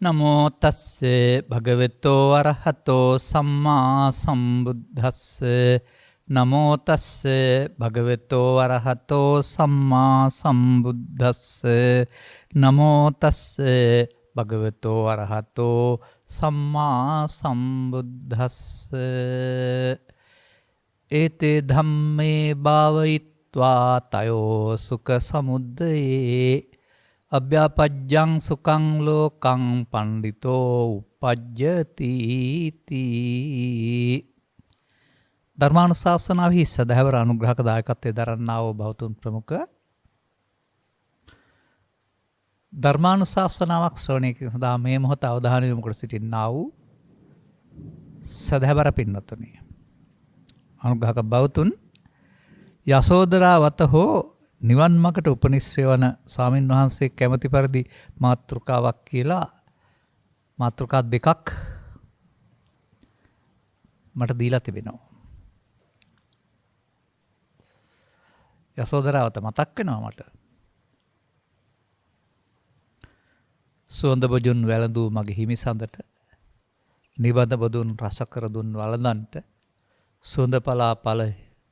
නමෝ තස්සේ භගවතෝ අරහතෝ සම්මා සම්බුද්දස්සේ නමෝ තස්සේ භගවතෝ අරහතෝ සම්මා සම්බුද්දස්සේ නමෝ තස්සේ භගවතෝ අරහතෝ සම්මා සම්බුද්දස්සේ ඒතේ ධම්මේ භාවයිත්වා තයෝ සුඛ සමුද්දයේ අභ්‍යාපජ්ජං සුඛං ලෝකං පණ්ඩිතෝ උපජ්ජති තී. ධර්මානුශාසනාවෙහි සදහවර අනුග්‍රහක දායකත්වයේ දරන්නා වූ බෞතුන් ප්‍රමුඛ ධර්මානුශාසනාවක් ශ්‍රවණය කිරීම සඳහා මේ මොහොත අවධානය යොමු කර සිටින්නා වූ සදහවර පින්වත්නි, අනුග්‍රහක බෞතුන් යසෝදරා වත හෝ නිවන් මකට උපනිශ්‍රය වන ස්වාමින් වහන්සේ කැමති පරිදි මාතෘකාවක් කියලා මාතෘකා දෙකක් මට දීලා තිබෙනවා. යසෝදරාවත මතක් වෙනවා මට. සුවඳ බොජුන් වැළඳූ මගේ හිමිසඳට, නිබඳ බොදුන් රසකර දුන් වළඳන්ට, සුවඳ පලා පල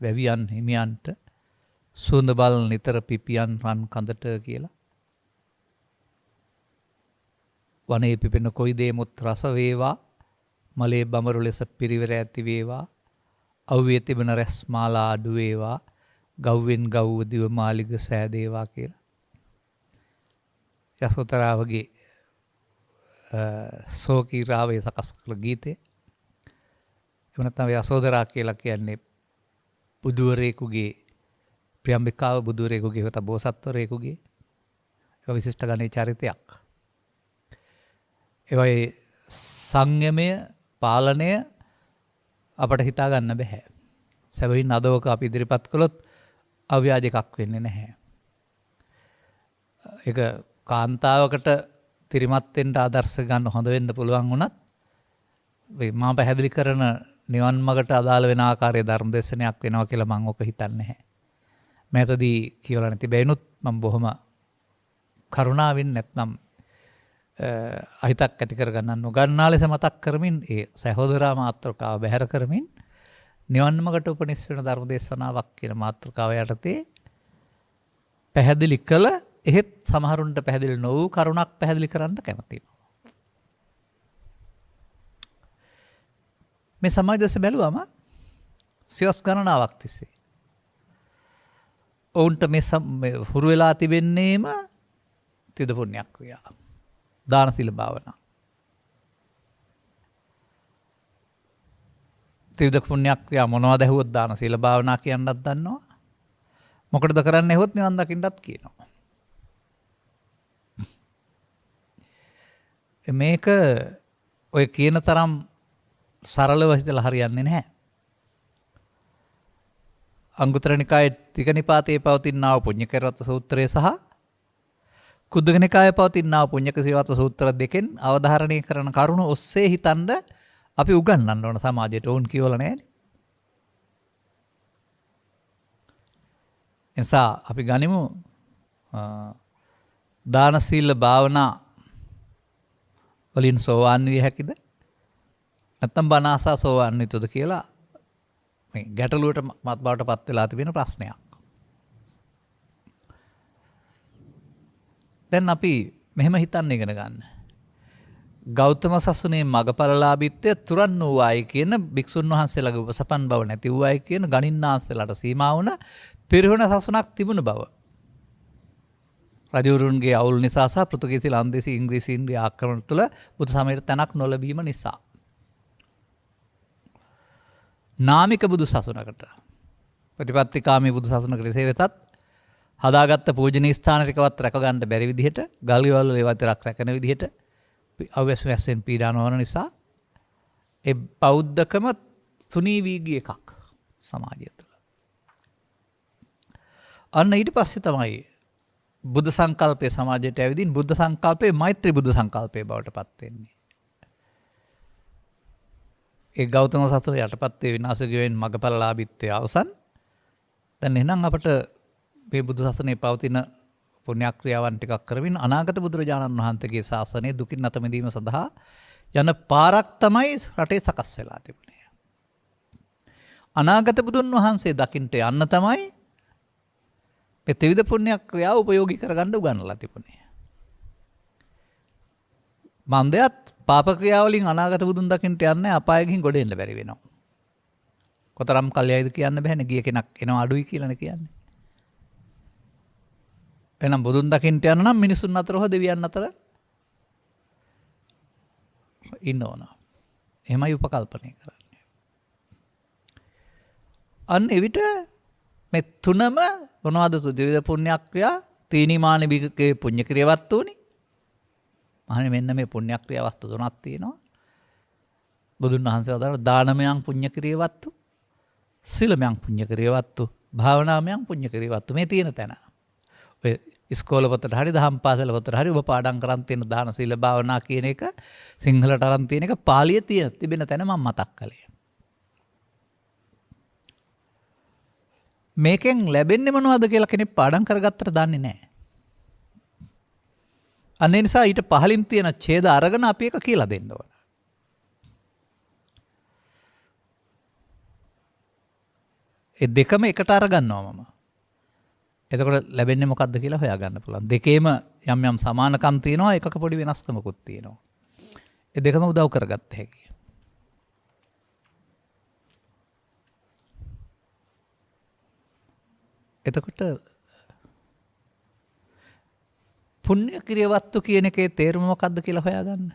වැවියන් හිමියන්ට, සුවඳ බල නිතර පිපියන් රන් කඳට කියලා. වනයේ පිපෙන කොයි දේමුත් රස වේවා, මලේ බඹරු ලෙස පිරිවර ඇති වේවා, අව්වේ තිබෙන රැස් මාලා අඩු වේවා, ගව්වෙන් ගව්ව දිව මාලිග සෑදේවා කියලා. යසෝදරාවගේ සෝකී රාවයේ සකස් කළ ගීතේ. එහෙම නැත්නම් යසෝදරා කියලා කියන්නේ බුදුවරයෙකුගේ ප්‍රියම්බිකාව, බුදුවරයෙකුගේ හොත බෝසත්වරයෙකුගේ ඒක විශිෂ්ට ගණේ චරිතයක්. ඒ වගේ සංයමය, පාලනය අපට හිතා ගන්න බෑ. සැබවින් අදවක අපි ඉදිරිපත් කළොත් අව්‍යාජ එකක් වෙන්නේ නැහැ. ඒක කාන්තාවකට තිරිමත් වෙන්න ආදර්ශ ගන්න හොඳ වෙන්න පුළුවන් වුණත් මම පැහැදිලි කරන නිවන් මගට අදාළ වෙන ආකාරයේ ධර්ම දේශනයක් වෙනවා කියලා මම ඔක හිතන්නේ නැහැ. මෑතදී කියවලා නැති බැවිනුත් මම බොහොම කරුණාවෙන් නැත්නම් අහිතක් ඇති කරගන්න නොගන්නා ලෙස මතක් කරමින් ඒ සහෝදරා මාතෘකාව බැහැර කරමින් නිවන් මගට උපනිශ්‍රේණ ධර්ම දේශනාවක් කියන මාතෘකාව යටතේ පැහැදිලි කළ එහෙත් සමහරුන්ට පැහැදිලි නොවූ කරුණක් පැහැදිලි කරන්න කැමතියි. මේ සමාජ දැස බැලුවම සියස් ගණනාවක් තිස්සේ ඔවුන්ට මේ හුරු වෙලා තිබෙන්නේම තිද පුණ්‍යක් ක්‍රියා, දාන සීල භාවනා. ත්‍රිවිධ පුණ්‍යක් ක්‍රියා මොනවද ඇහුවොත් දාන සීල භාවනා කියන්නත් දන්නවා. මොකටද කරන්න ඇහුවොත් නිවන් දකින්නත් කියනවා. මේක ඔය කියන තරම් සරලව හිතලා හරියන්නේ නැහැ. අංගුත්තර නිකායේ තික නිපාතයේ පවතිනා වූ පුඤ්ඤකරවත්ත සූත්‍රය සහ කුද්දක නිකායේ පවතිනා වූ පුඤ්ඤක සීවත සූත්‍ර දෙකෙන් අවධාරණය කරන කරුණු ඔස්සේ හිතනද අපි උගන්වන්න ඕන සමාජයට. ඕන් කියවලා නැහැ. එනිසා අපි ගනිමු දාන සීල භාවනා වලින් සෝවාන් විය හැකිද? නැත්නම් බණ ආසා සෝවාන් විතුද කියලා මේ ගැටලුවට මත් බවට පත් වෙලා තිබෙන ප්‍රශ්නයක්. දැන් අපි මෙහෙම හිතන්න ඉගෙන ගන්න. ගෞතම සසුනේ මගපලලාභීත්වය තුරන් වූවායි කියන භික්ෂුන් වහන්සේලාගේ උපසපන් බව නැති වූවායි කියන ගණින්නාන්සේලාට සීමා වුණ පිරිහුණ සසුනක් තිබුණ බව. රජවරුන්ගේ අවුල් නිසා සහ පෘතුගීසි, ලන්දේසි, ඉංග්‍රීසීන්ගේ ආක්‍රමණ තුළ බුදු සමයට තැනක් නොලැබීම නිසා නාමික බුදු සසුනකට, ප්‍රතිපත්තිකාමී බුදු සසුනකට එසේ වෙතත් හදාගත්ත පූජනීය ස්ථාන ටිකවත් රැකගන්න බැරි විදිහට, ගල්වල ඒවත් රැකගෙන විදිහට අවශ්‍යයෙන් පීඩා නොවන නිසා ඒ බෞද්ධකම සුනී වී ගිය එකක් සමාජය තුළ. අන්න ඊට පස්සේ තමයි බුද්ධ සංකල්පයේ සමාජයට ඇවිදින් බුද්ධ සංකල්පයේ මෛත්‍රී බුද්ධ සංකල්පයේ බවට පත් වෙන්නේ. ඒ ගෞතම සසුන යටපත් වේ විනාශකයෙන් මගපලලාභීත්වය අවසන්. දැන් එහෙනම් අපට මේ බුදු සසුනේ පවතින පුණ්‍ය ක්‍රියාවන් ටිකක් කරමින් අනාගත බුදුරජාණන් වහන්සේගේ ශාසනය දුකින් අත මිදීම සඳහා යන පාරක් තමයි රටේ සකස් වෙලා තිබුණේ. අනාගත බුදුන් වහන්සේ දකින්ට යන්න තමයි මේ ත්‍රිවිධ පුණ්‍ය ක්‍රියාව උපයෝගී කරගන්න උගන්වලා තිබුණේ. මන්දයත් පාප ක්‍රියාවලින් අනාගත බුදුන් දකින්ට යන්නේ අපාය ගිහින් ගොඩ එන්න බැරි වෙනවා. කොතරම් කල්යයිද කියන්න බෑනේ. ගිය කෙනෙක් එනවා අඩුයි කියලානේ කියන්නේ. එහෙනම් බුදුන් දකින්ට යන නම් මිනිසුන් අතර හෝ දෙවියන් අතර ඉන්න ඕන. එහෙමයි උපකල්පනය කරන්නේ. අන්න එවිට මේ තුනම මොනවද? ත්‍රිවිධ පුණ්‍ය ක්‍රියා, තීනිමාන විකේ පුණ්‍ය ක්‍රියාවත් උනි. මහණෙනි මෙන්න මේ පුණ්‍ය ක්‍රියා වස්තු තුනක් තියෙනවා. බුදුන් වහන්සේ වදාළ දානමයන් පුණ්‍ය ක්‍රියාවත්තු, සීලමයන් පුණ්‍ය ක්‍රියාවත්තු, භාවනාමයන් පුණ්‍ය ක්‍රියාවත්තු මේ තියෙන තැන. ඔය ඉස්කෝල පොතට හරි දහම් පාසල පොතට හරි ඔබ පාඩම් කරන් තියෙන දාන සීල භාවනා කියන එක සිංහලට අරන් තියෙන එක පාලියේ තිබෙන තැන මම මතක් කළේ. මේකෙන් ලැබෙන්නේ මොනවද කියලා කෙනෙක් පාඩම් කරගත්තට දන්නේ නැහැ. අන්න ඒ නිසා ඊට පහලින් තියෙන ඡේද අරගෙන අපි එක කියලා දෙන්න ඕන. ඒ දෙකම එකට අරගන්නවා මම. එතකොට ලැබෙන්නේ මොකද්ද කියලා හොයාගන්න පුළුවන්. දෙකේම යම් යම් සමානකම් තියෙනවා, එකක පොඩි වෙනස්කමකුත් තියෙනවා. ඒ දෙකම උදව් කරගත්ත හැකියි. එතකොට පුණ්‍ය ක්‍රියාවත්තු කියන එකේ තේරුම මොකද්ද කියලා හොයාගන්න.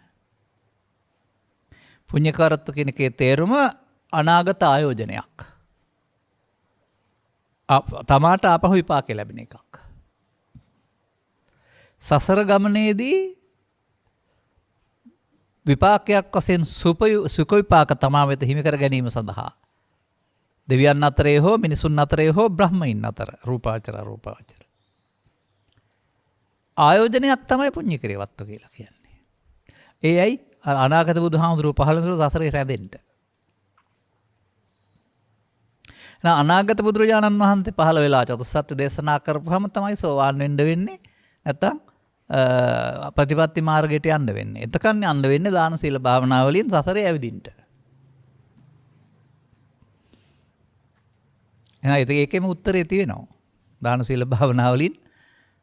පුණ්‍ය කාරත්තු කියන එකේ තේරුම අනාගත ආයෝජනයක්. තමාට ආපහු විපාක ලැබෙන එකක්. සසර ගමනේදී විපාකයක් වශයෙන් සුඛ විපාක තමා වෙත හිමි කර ගැනීම සඳහා දෙවියන් අතරේ හෝ මිනිසුන් අතරේ හෝ බ්‍රහ්මයින් අතර රූපාවචර අරූපාවචර ආයෝජනයක් තමයි පුණ්‍ය ක්‍රියාවත්තු කියලා කියන්නේ. ඒ ඇයි අනාගත බුදුහාමුදුරුවෝ පහළ වුණු සසරේ රැඳෙන්න. අනාගත බුදුරජාණන් වහන්සේ පහළ වෙලා චතුස්සත්‍ය දේශනා කරපුවම තමයි සෝවාන් වෙන්න වෙන්නේ. නැත්තම් ප්‍රතිපත්ති මාර්ගයට යන්න වෙන්නේ. එතකන් යන්න වෙන්නේ දාන සීල භාවනා වලින් සසරේ ඇවිදින්න. එහෙනම් ඒකෙම උත්තරේ තියෙනවා. දාන සීල භාවනා වලින්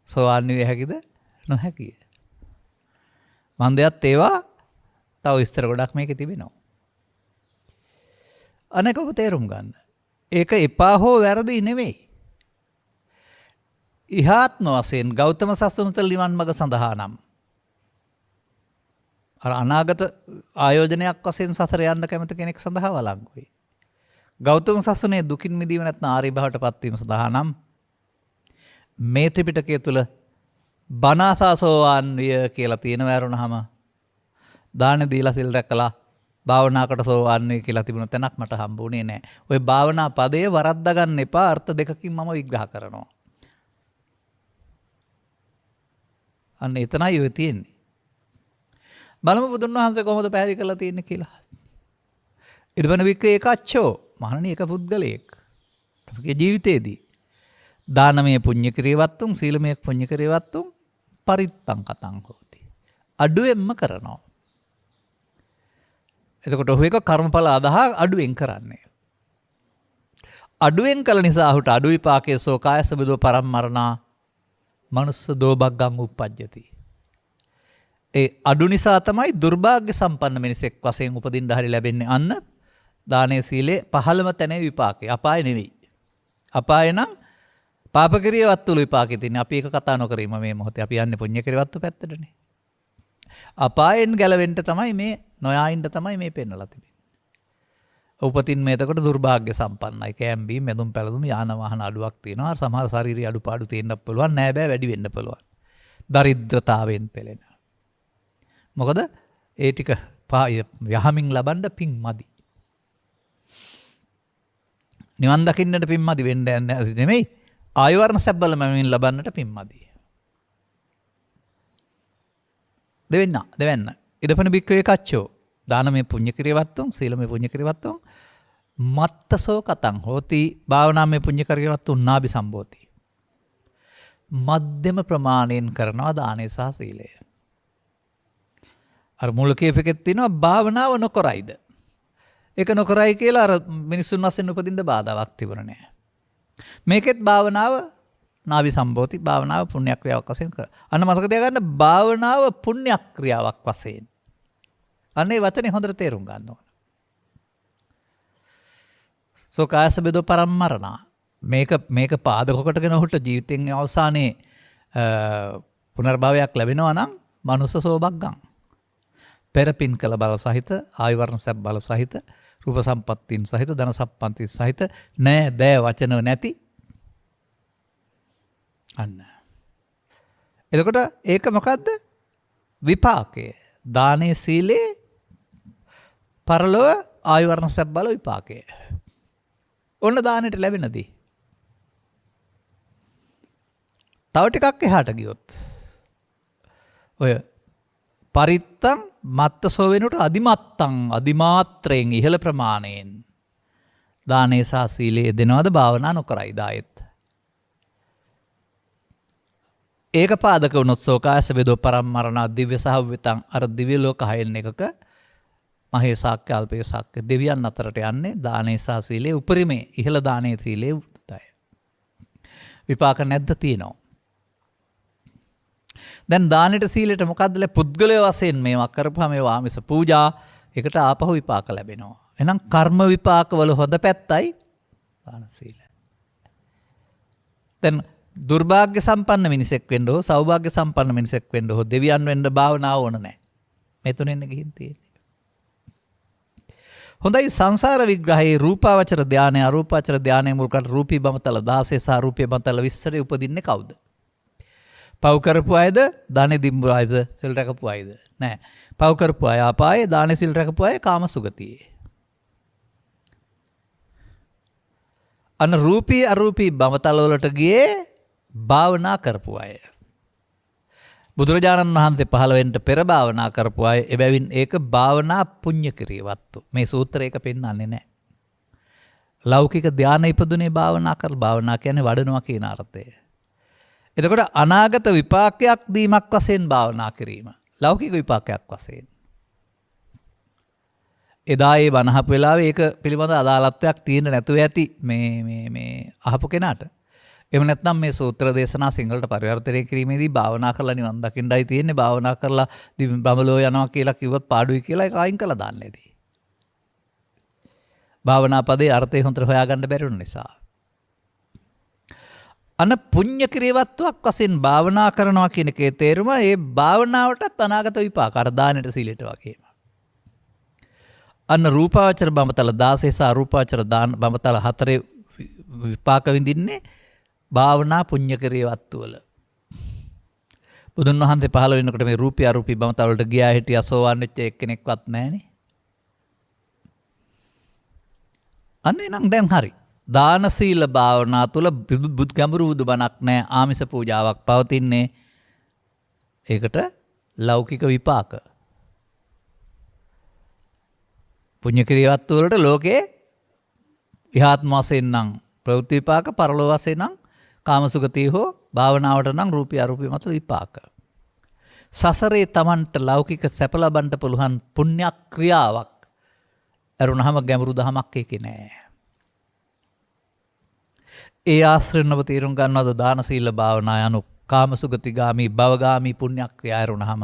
සෝවාන් විය හැකිද නොහැකිය. මන්දයත් ඒවා තව විස්තර ගොඩක් මේකේ තිබෙනවා. අනේක ඔබ තේරුම් ගන්න. ඒක එපා හෝ වැරදි නෙවෙයි. ඉහාත්ම වශයෙන් ගෞතම සසුනතල නිවන් මඟ සඳහා නම් අර අනාගත ආයෝජනයක් වශයෙන් සතර යන්න කැමති කෙනෙක් සඳහා වළංගුයි. ගෞතම සසුනේ දුකින් මිදීම නැත්නම් ආර්ය භවයට පත්වීම සඳහා නම් මේ ත්‍රිපිටකය තුල බණාසසෝවාන් විය කියලා තියෙන වැරුණාම දාන දීලා සිල් රැකලා භාවනාකට සෝවාන් වේ කියලා තිබුණ තැනක් මට හම්බුනේ නැහැ. ওই භාවනා පදයේ වරද්දා ගන්න එපා. අර්ථ දෙකකින් මම විග්‍රහ කරනවා. අන්න එතනයි ඔය තියෙන්නේ. බලමු බුදුන් වහන්සේ කොහොමද පැහැදිලි කරලා තියෙන්නේ කියලා. ඉදවන වික්‍රේ එකච්චෝ මහණනි එක පුද්ගලයෙක්. තමගේ ජීවිතේදී දානමය පුණ්‍ය ක්‍රියාවත්තුන් සීලමය පුණ්‍ය ක්‍රියාවත්තුන් පරිත්තං කතං හෝති. අඩුවෙන්ම කරනවා. එතකොට ඔහු එක කර්මඵල අදහා අඩුවෙන් කරන්නේ. අඩුවෙන් කළ නිසා ඔහුට අඩු විපාකයේ සෝකාය සබදෝ පරම්මරණා මනුස්ස දෝභග්ගං උප්පජ්ජති. ඒ අඩු නිසා තමයි දුර්භාග්‍ය සම්පන්න මිනිසෙක් වශයෙන් උපදින්න හරි ලැබෙන්නේ. අන්න දානේ සීලේ පහළම තැනේ විපාකේ. අපාය නෙවෙයි. අපාය නම් පාප ක්‍රියාවත් තුල විපාකේ තියෙන්නේ. අපි ඒක කතා නොකරීම මේ මොහොතේ. අපි යන්නේ පුණ්‍ය ක්‍රියාවත් පැත්තටනේ. අපායෙන් ගැලවෙන්න තමයි මේ නොයායින්ද තමයි මේ පෙන්වලා තිබෙන්නේ. උපතින් මේ එතකොට දුර්භාග්‍ය සම්පන්නයි. කෑම්බීම් මෙදුම් පැලදුම් යාන වාහන අඩුවක් තියෙනවා. සමහර ශාරීරික අඩුපාඩු තියෙන්නත් පුළුවන්. නෑ බෑ වැඩි වෙන්න පුළුවන්. දරිද්‍රතාවෙන් පෙළෙන. මොකද ඒ ටික යහමින් ලබන්න පිං මදි. නිවන් දකින්නට පිං මදි වෙන්න නෙමෙයි. ආයු වර්ණ සැබ්බල මමින් ලබන්නට පිං මදි. දෙවෙන්න ඉදපන බික්කවේ කච්චෝ දානමය පුණ්‍ය ක්‍රියාවත්තුන් සීලමය පුණ්‍ය ක්‍රියාවත්තුන් මත්තසෝ කතං හෝති භාවනාමය පුණ්‍ය ක්‍රියාවත්තුන් නාභි සම්බෝති. මධ්‍යම ප්‍රමාණයෙන් කරනවා දානය සහ සීලය. අර මුල කීපෙකෙත් තියෙනවා භාවනාව නොකරයිද. ඒක නොකරයි කියලා අර මිනිසුන් වශයෙන් උපදින්න බාධාවක් තිබුණේ නැහැ. මේකෙත් භාවනාව නාවි සම්බෝධි භාවනාව පුණ්‍ය ක්‍රියාවක් වශයෙන් කර. අන්න මතක තියාගන්න භාවනාව පුණ්‍ය ක්‍රියාවක් වශයෙන්. අන්න ඒ වචනේ හොඳට තේරුම් ගන්න ඕන. සෝකාස බෙදෝ පරම්මරණ මේක පාදක කොටගෙන ඔහුට ජීවිතෙන් අවසානයේ පුනර්භවයක් ලැබෙනවා නම් මනුස්ස සෝබග්ගං. පෙරපින් කළ බල සහිත ආයු වර්ණ සැප බල සහිත රූප සම්පත්තින් සහිත ධන සම්පත්තින් සහිත නෑ බෑ වචන නැති අන්න. එතකොට ඒක මොකද්ද? විපාකය. දානේ සීලේ පරලොව ආයු වර්ණ සැප බල විපාකය. ඔන්න දානෙට ලැබෙනදී. තව ටිකක් එහාට ගියොත් ඔය පරිත්තං මත්තසෝ වෙනුට අදිමත්තං අදිමාත්‍රයෙන් ඉහළ ප්‍රමාණයෙන් දානේ සහ සීලයේ දෙනවද භාවනා නොකරයි දායෙත්. ඒක පාදක වුණොත් සෝකාස බෙදෝ පරම්මරණ දිව්‍ය සහවිතං අර දිව්‍ය ලෝක හයෙන් එකක මහේ ශාක්‍ය අල්පේ ශාක්‍ය දෙවියන් අතරට යන්නේ දානේ සහ සීලයේ උපරිමේ ඉහළ දානේ සීලයේ උත්තය. විපාක නැද්ද තියෙනවා. දැන් දානෙට සීලෙට මොකද්ද පුද්ගලය වශයෙන් මේවා කරපුවා මේවා ආමිස පූජා එකට ආපහු විපාක ලැබෙනවා. එහෙනම් කර්ම විපාකවල හොඳ පැත්තයි දාන සීල. දැන් දුර්භාග්‍ය සම්පන්න මිනිසෙක් වෙන්න හෝ සෞභාග්‍ය සම්පන්න මිනිසෙක් වෙන්න හෝ දෙවියන් වෙන්න භාවනාව ඕන නැහැ. මේ තුනෙන් ගිහින් තියෙන්නේ. හොඳයි සංසාර විග්‍රහයේ රූපාවචර ධානය අරූපාවචර ධානය මුල් කොට රූපී බමතල 16 සහ රූපී බමතල 20 උපදින්නේ කවුද? පව් කරපු අයද දානෙ දිම්බු අයද සිල් රැකපු අයද? නෑ. පව් කරපු අය අපායේ දානෙ සිල් රැකපු අය කාම සුගතියේ. අන්න රූපී අරූපී බමතල වලට ගියේ භාවනා කරපු අය. බුදුරජාණන් වහන්සේ පහළ වෙන්න පෙර භාවනා කරපු අය එබැවින් ඒක භාවනා පුණ්‍ය ක්‍රියාවත්තු. මේ සූත්‍රයක පෙන්වන්නේ නැහැ. ලෞකික ධානය ඉපදුනේ භාවනා කරලා භාවනා කියන්නේ වඩනවා කියන අර්ථය. එතකොට අනාගත විපාකයක් දීමක් වශයෙන් භාවනා කිරීම. ලෞකික විපාකයක් වශයෙන්. එදා ඒ වනහප වෙලාවේ ඒක පිළිබඳ අදාළත්වයක් තියෙන්න නැතුව ඇති මේ අහපු කෙනාට. එහෙම නැත්නම් මේ සූත්‍ර දේශනා සිංහලට පරිවර්තනය කිරීමේදී භාවනා කරලා නිවන් දකින්නයි තියෙන්නේ භාවනා කරලා බඹලෝ යනවා කියලා කිව්වොත් පාඩුයි කියලා ඒක අයින් කළා දාන්නේදී. භාවනා පදේ අර්ථය හොඳට හොයාගන්න බැරි වුන නිසා. අන පුණ්‍ය ක්‍රියාවත්වක් වශයෙන් භාවනා කරනවා කියන එකේ තේරුම ඒ භාවනාවටත් අනාගත විපාක අර දානෙට සීලෙට වගේම. අන්න රූපාවචර බඹතල 16 සහ අරූපාවචර දාන බඹතල 4 විපාක විඳින්නේ භාවනා පුණ්‍ය ක්‍රියාවත්තු වල. බුදුන් වහන්සේ පහළ වෙනකොට මේ රූපී අරූපී බඹතල වලට ගියා හිටියා සෝවාන් වෙච්ච එක්කෙනෙක්වත් නැහනේ. අන්න එනම් දැන් හරි. දාන සීල භාවනා තුළ ගැඹුරු බුදු බණක් නැහැ. ආමිස පූජාවක් පවතින්නේ. ඒකට ලෞකික විපාක. පුණ්‍ය ක්‍රියාවත් වලට ලෝකේ ඉහාත්ම වශයෙන් නම් ප්‍රවෘත්ති විපාක පරලෝක වශයෙන් නම් කාමසුගතිය හෝ භාවනාවට නම් රූපී අරූපී මත විපාක. සසරේ Tamanට ලෞකික සැප ලබන්න පුළුවන් පුණ්‍ය ක්‍රියාවක් අරුණහම ගැඹුරු දහමක් ඒකේ නෑ. ඒ ආශ්‍රයෙන් ඔබ තීරුම් ගන්නවද දාන සීල භාවනා යනු කාමසුගතිගාමි භවගාමි පුණ්‍ය ක්‍රියා අරුණහම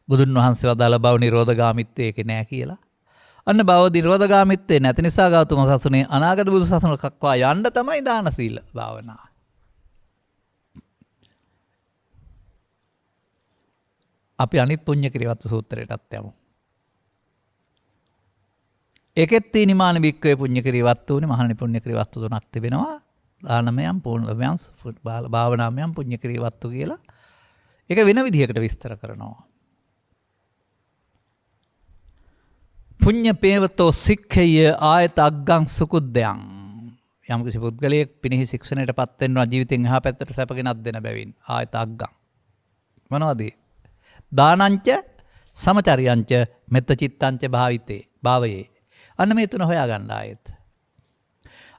බුදුන් වහන්සේ වදාළ භව නිරෝධගාමිත්වය ඒකේ නෑ කියලා. අන්න භව නිරෝධගාමිත්වේ නැති නිසා ගෞතම සසුනේ අනාගත බුදු සසුන කක්වා යන්න තමයි දාන සීල භාවනා. අපි අනිත් පුණ්‍ය ක්‍රියාවත් සූත්‍රයටත් යමු. ඒකෙත් තීනිමාන බික්කවේ පුණ්‍ය ක්‍රියාවත් උනේ මහණනි පුණ්‍ය ක්‍රියාවත් තුනක් තිබෙනවා. දානමයන් පූර්ණමයන් භාවනාමයන් පුණ්‍ය ක්‍රියාවත් කියලා. ඒක වෙන විදිහකට විස්තර කරනවා. පුඤ්ඤ පේවතෝ සික්ඛය ආයත අග්ගං සුකුද්දයන් යම් කිසි පුද්ගලයෙක් පිනෙහි ශික්ෂණයටපත් වෙනවා ජීවිතෙන් එහා පැත්තට සැපගෙනත් දෙන බැවින් ආයත අග්ගං මොනවද දානංච සමචරියංච මෙත්ත චිත්තංච භාවිතේ භාවයේ අන්න මේ තුන හොයාගන්න ආයෙත්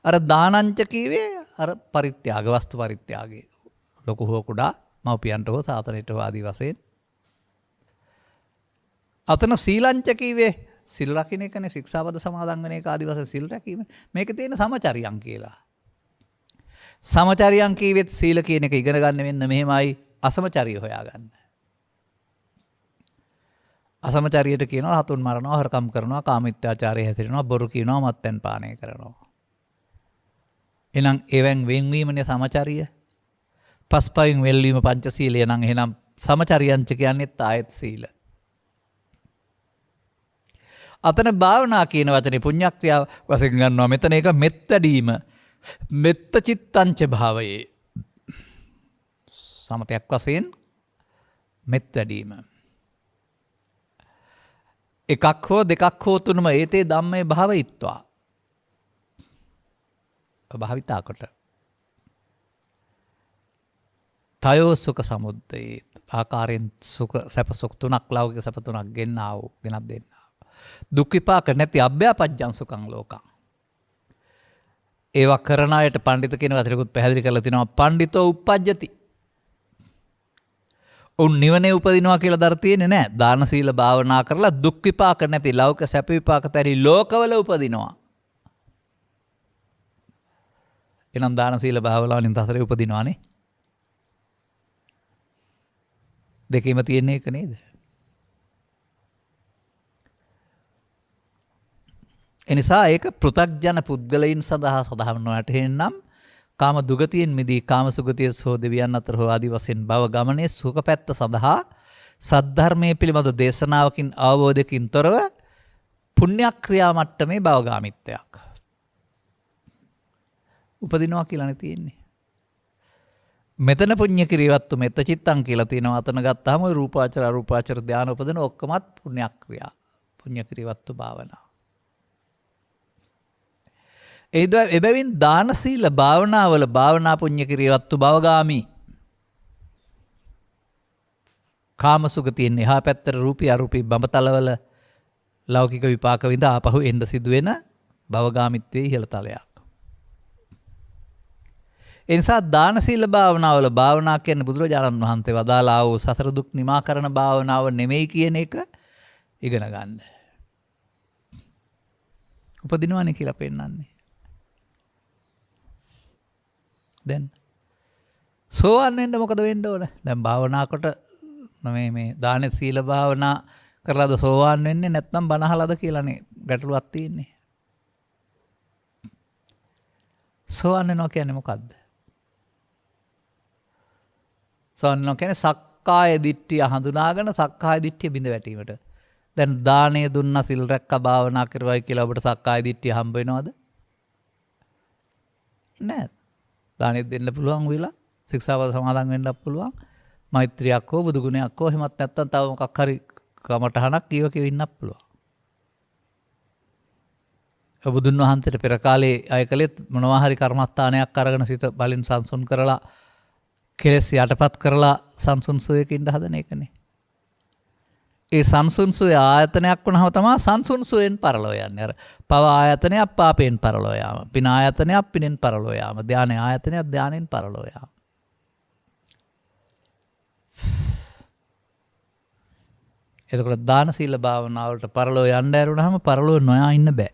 අර දානංච කීවේ අර පරිත්‍යාග වස්තු පරිත්‍යාගය ලොකු හෝ කුඩා මව්පියන්ට හෝ සාතනයට හෝ ආදී වශයෙන්. අතන සීලංච කීවේ සිල් රකින්න එකනේ ශික්ෂාපද සමාදන් වෙන එක ආදී වශයෙන් සිල් රැකීම. මේකේ තියෙන සමචරියන් කියලා. සමචරියන් කීවෙත් සීල කියන එක ඉගෙන ගන්න වෙන්න මෙහෙමයි අසමචරිය හොයාගන්න. අසමචරියට කියනවා හතුන් මරනවා, හොරකම් කරනවා, කාමීත්‍යාචාරය හැසිරෙනවා, බොරු කියනවා, මත්පැන් පානය කරනවා. එහෙනම් එවෙන් වෙන්වීමනේ සමචරිය. පස්පයින් වෙල්වීම පංචශීලය නම් එහෙනම් සමචරියංච කියන්නේත් ආයත් සීල. අතන භාවනා කියන වචනේ පුණ්‍යක්‍රියාව වශයෙන් ගන්නවා. මෙතන ඒක මෙත් වැඩීම. මෙත්ත චිත්තංච භාවයේ. සමතයක් වශයෙන් මෙත් වැඩීම. එකක් හෝ දෙකක් හෝ තුනම ඒතේ ධම්මේ භාවයිත්වා. භාවිතා කොට. තයෝ සුඛ සමුද්දේ ආකාරයෙන් සුඛ සැප සුඛ තුනක් ලෞකික සැප තුනක් ගෙන්නා වූ ගෙනත් දෙන්නා. දුක් විපාක නැති අභ්‍යාපජ්ජං සුඛං ලෝකං. ඒවා කරන අයට පඬිත කියන වචනකුත් පැහැදිලි කරලා තිනවා. පඬිතෝ උප්පජ්ජති. උන් නිවනේ උපදිනවා කියලා දර තියෙන්නේ නැහැ. දාන සීල භාවනා කරලා දුක් විපාක නැති ලෞකික සැප විපාක තැරි ලෝකවල උපදිනවා. එනම් දාන සීල භාවනාවලින් තතරේ උපදිනවානේ. දෙකේම තියෙන එක නේද? එනිසා ඒක පෘථග්ජන පුද්ගලයන් සඳහා සඳහන් නොවැටහෙන්නම් කාම දුගතියෙන් මිදී කාම සුගතිය සෝ දෙවියන් අතර හෝ ආදී වශයෙන් භව ගමනේ සුඛ පැත්ත සඳහා සද්ධර්මයේ පිළිබඳ දේශනාවකින් අවබෝධයකින් තොරව පුණ්‍යක්‍රියා මට්ටමේ භවගාමිත්වයක් උපදිනවා කියලානේ තියෙන්නේ. මෙතන පුණ්‍ය කිරියවත්තු මෙත්ත චිත්තං කියලා තියෙනවා. අතන ගත්තාම ওই රූපාචර අරූපාචර ධානය උපදින ඔක්කොමත් පුණ්‍යක්‍රියා. පුණ්‍ය කිරියවත්තු භාවනා. එබැවින් දාන සීල භාවනාවල භාවනා පුණ්‍ය කිරියවත්තු භවගාමි. කාම සුගතියෙන් එහා පැත්තට රූපී අරූපී බඹතලවල ලෞකික විපාක විඳ ආපහු එන්න සිදුවෙන භවගාමිත්වයේ ඉහළ තලයක්. එනිසා දාන සීල භාවනාවල භාවනා කියන්නේ බුදුරජාණන් වහන්සේ වදාළා වූ සතර දුක් නිමා කරන භාවනාව නෙමෙයි කියන එක ඉගෙන ගන්න. උපදිනවනේ කියලා පෙන්නන්නේ. දැන් සෝවන් වෙන්න මොකද වෙන්න ඕන? දැන් භාවනා කොට මේ දාන සීල භාවනා කරලාද සෝවන් වෙන්නේ නැත්නම් බණ අහලාද කියලානේ ගැටලුවක් තියෙන්නේ. සෝවන් වෙනවා කියන්නේ මොකද්ද? සෝවන් වෙනවා කියන්නේ සක්කාය දිට්ඨිය හඳුනාගෙන සක්කාය දිට්ඨිය බිඳ වැටීමට. දැන් දානය දුන්නා සිල් රැක්කා භාවනා කරුවයි කියලා ඔබට සක්කාය දිට්ඨිය හම්බ වෙනවද? නෑ. දානෙ දෙන්න පුළුවන් වෙලා ශික්ෂාපද සමාදන් වෙන්නත් පුළුවන්. මෛත්‍රියක් හෝ බුදු ගුණයක් හෝ එහෙමත් නැත්නම් තව මොකක් හරි කමටහනක් කියව ඉන්නත් පුළුවන්. බුදුන් වහන්සේට පෙර කාලේ අය කළෙත් මොනවා හරි කර්මස්ථානයක් අරගෙන සිත බලෙන් සංසුන් කරලා කෙලෙස් යටපත් කරලා සංසුන් සුවයක ඉඳ හදන එකනේ. ඒ සංසුන් සුවේ ආයතනයක් වුණාම තමයි සංසුන් සුවෙන් පරලෝ යන්නේ. අර පව ආයතනයක් පාපයෙන් පරලෝ යාම. පින ආයතනයක් පිනෙන් පරලෝ යාම. ධාන ආයතනයක් ධානෙන් පරලෝ යාම. එතකොට දාන සීල භාවනා වලට පරලෝ යන්න ඇරුණාම පරලෝ නොයා ඉන්න බෑ.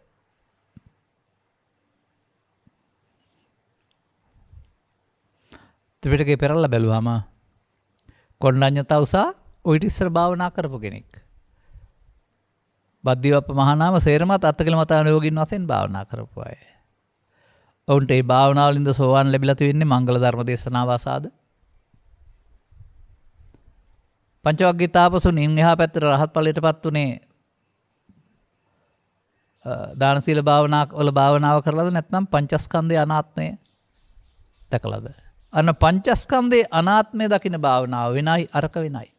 ත්‍රිපිටකේ පෙරලා බැලුවාම කොණ්ඩඤ්ඤතවුසා ඔයිට ඉස්සර භාවනා කරපු කෙනෙක්. බද්දිවප්ප මහානාම සේරමත් අත්තකල මතාන යෝගින් වශයෙන් භාවනා කරපු අය. ඔවුන්ට මේ භාවනාවලින්ද සෝවාන් ලැබිලා තියෙන්නේ මංගල ධර්ම දේශනාව ආසාද? පංචවග්ගී තාපසුන් එහා පැත්තට රහත් ඵලයටපත් උනේ දාන සීල භාවනා වල භාවනාව කරලාද නැත්නම් පංචස්කන්ධයේ අනාත්මය දැකලාද? අන්න පංචස්කන්ධයේ අනාත්මය දකින භාවනාව වෙනයි අරක වෙනයි.